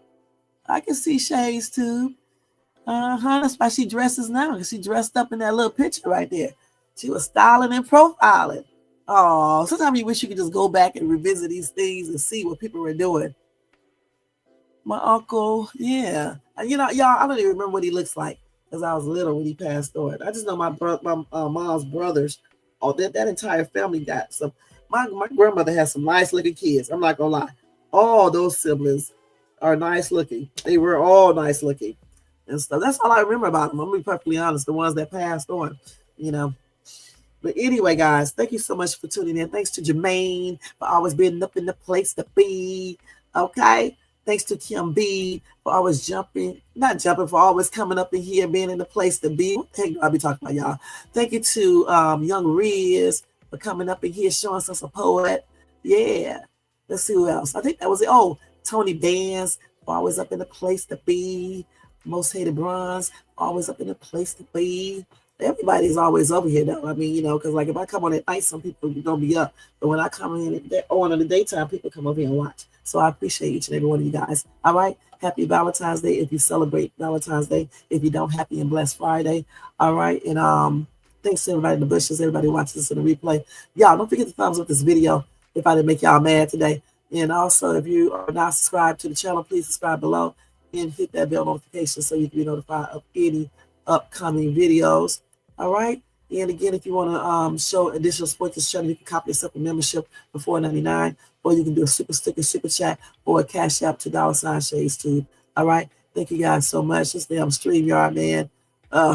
I can see Shay's tube. That's why she dresses now, because she dressed up in that little picture right there. She was styling and profiling. Oh, sometimes you wish you could just go back and revisit these things and see what people were doing. My uncle, yeah. And y'all, I don't even remember what he looks like because I was little when he passed on. I just know my mom's brothers, that entire family got some. My grandmother has some nice looking kids. I'm not gonna lie. All those siblings are nice looking. They were all nice looking and stuff. That's all I remember about them. I'm gonna be perfectly honest. The ones that passed on, But anyway, guys, thank you so much for tuning in. Thanks to Jermaine for always being up in the place to be. Okay. Thanks to Kim B for always for always coming up in here, being in the place to be. What the heck do I be talking about, y'all? Thank you to Young Riz for coming up in here, showing us a poet. Yeah. Let's see who else. I think that was it. Oh, Tony Bands, always up in the place to be. Most Hated Bronze, always up in the place to be. Everybody's always over here though. I mean, because like if I come on at night, some people don't be up. But when I come in in the daytime, people come over here and watch. So I appreciate each and every one of you guys. All right. Happy Valentine's Day if you celebrate Valentine's Day. If you don't, happy and blessed Friday. All right. And thanks to everybody in the bushes, everybody watching this in the replay. Y'all don't forget to thumbs up this video if I didn't make y'all mad today. And also, if you are not subscribed to the channel, please subscribe below and hit that bell notification so you can be notified of any upcoming videos. All right. And again, if you want to show additional support to this channel, you can copy yourself a membership for $4.99, or you can do a super sticker, super chat, or a cash app to $Shades Tube. All right. Thank you guys so much. This damn StreamYard, man.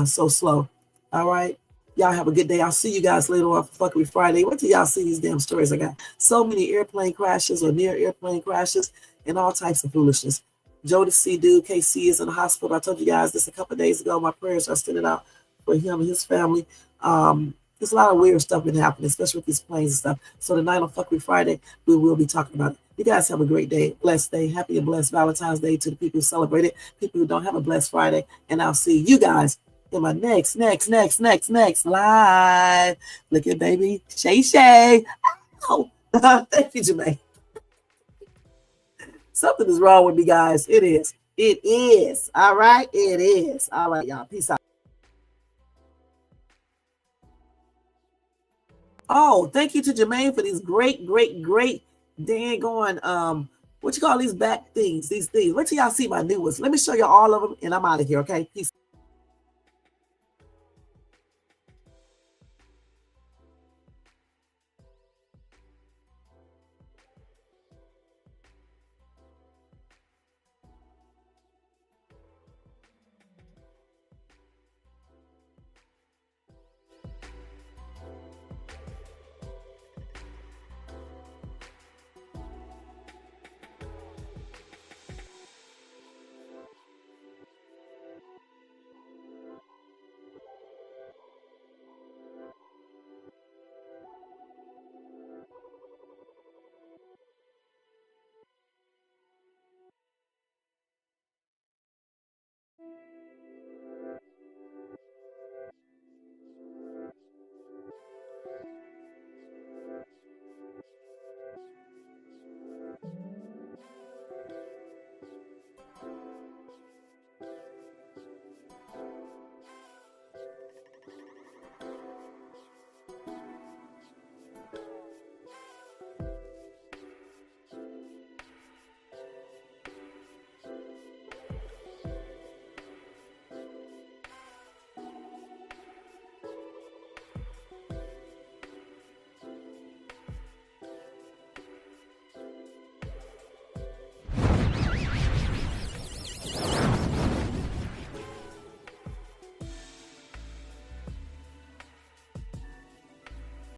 So slow. All right. Y'all have a good day. I'll see you guys later on for Fuckery Friday. Wait till y'all see these damn stories I got. So many airplane crashes or near airplane crashes and all types of foolishness. Jodeci dude, KC, is in the hospital. I told you guys this a couple of days ago. My prayers are sending out for him and his family. There's a lot of weird stuff been happening, especially with these planes and stuff. So tonight on Fuckery Friday, we will be talking about it. You guys have a great day, blessed day, happy and blessed Valentine's Day to the people who celebrate it, people who don't have a blessed Friday. And I'll see you guys in my next live. Look at baby Shay. Oh, thank you, Jermaine. Something is wrong with me, guys. It is. All right. It is. All right, y'all. Peace out. Oh, thank you to Jermaine for these great dang on what you call these back things, these things. Wait till y'all see my new ones. Let me show you all of them and I'm out of here. Okay. Peace.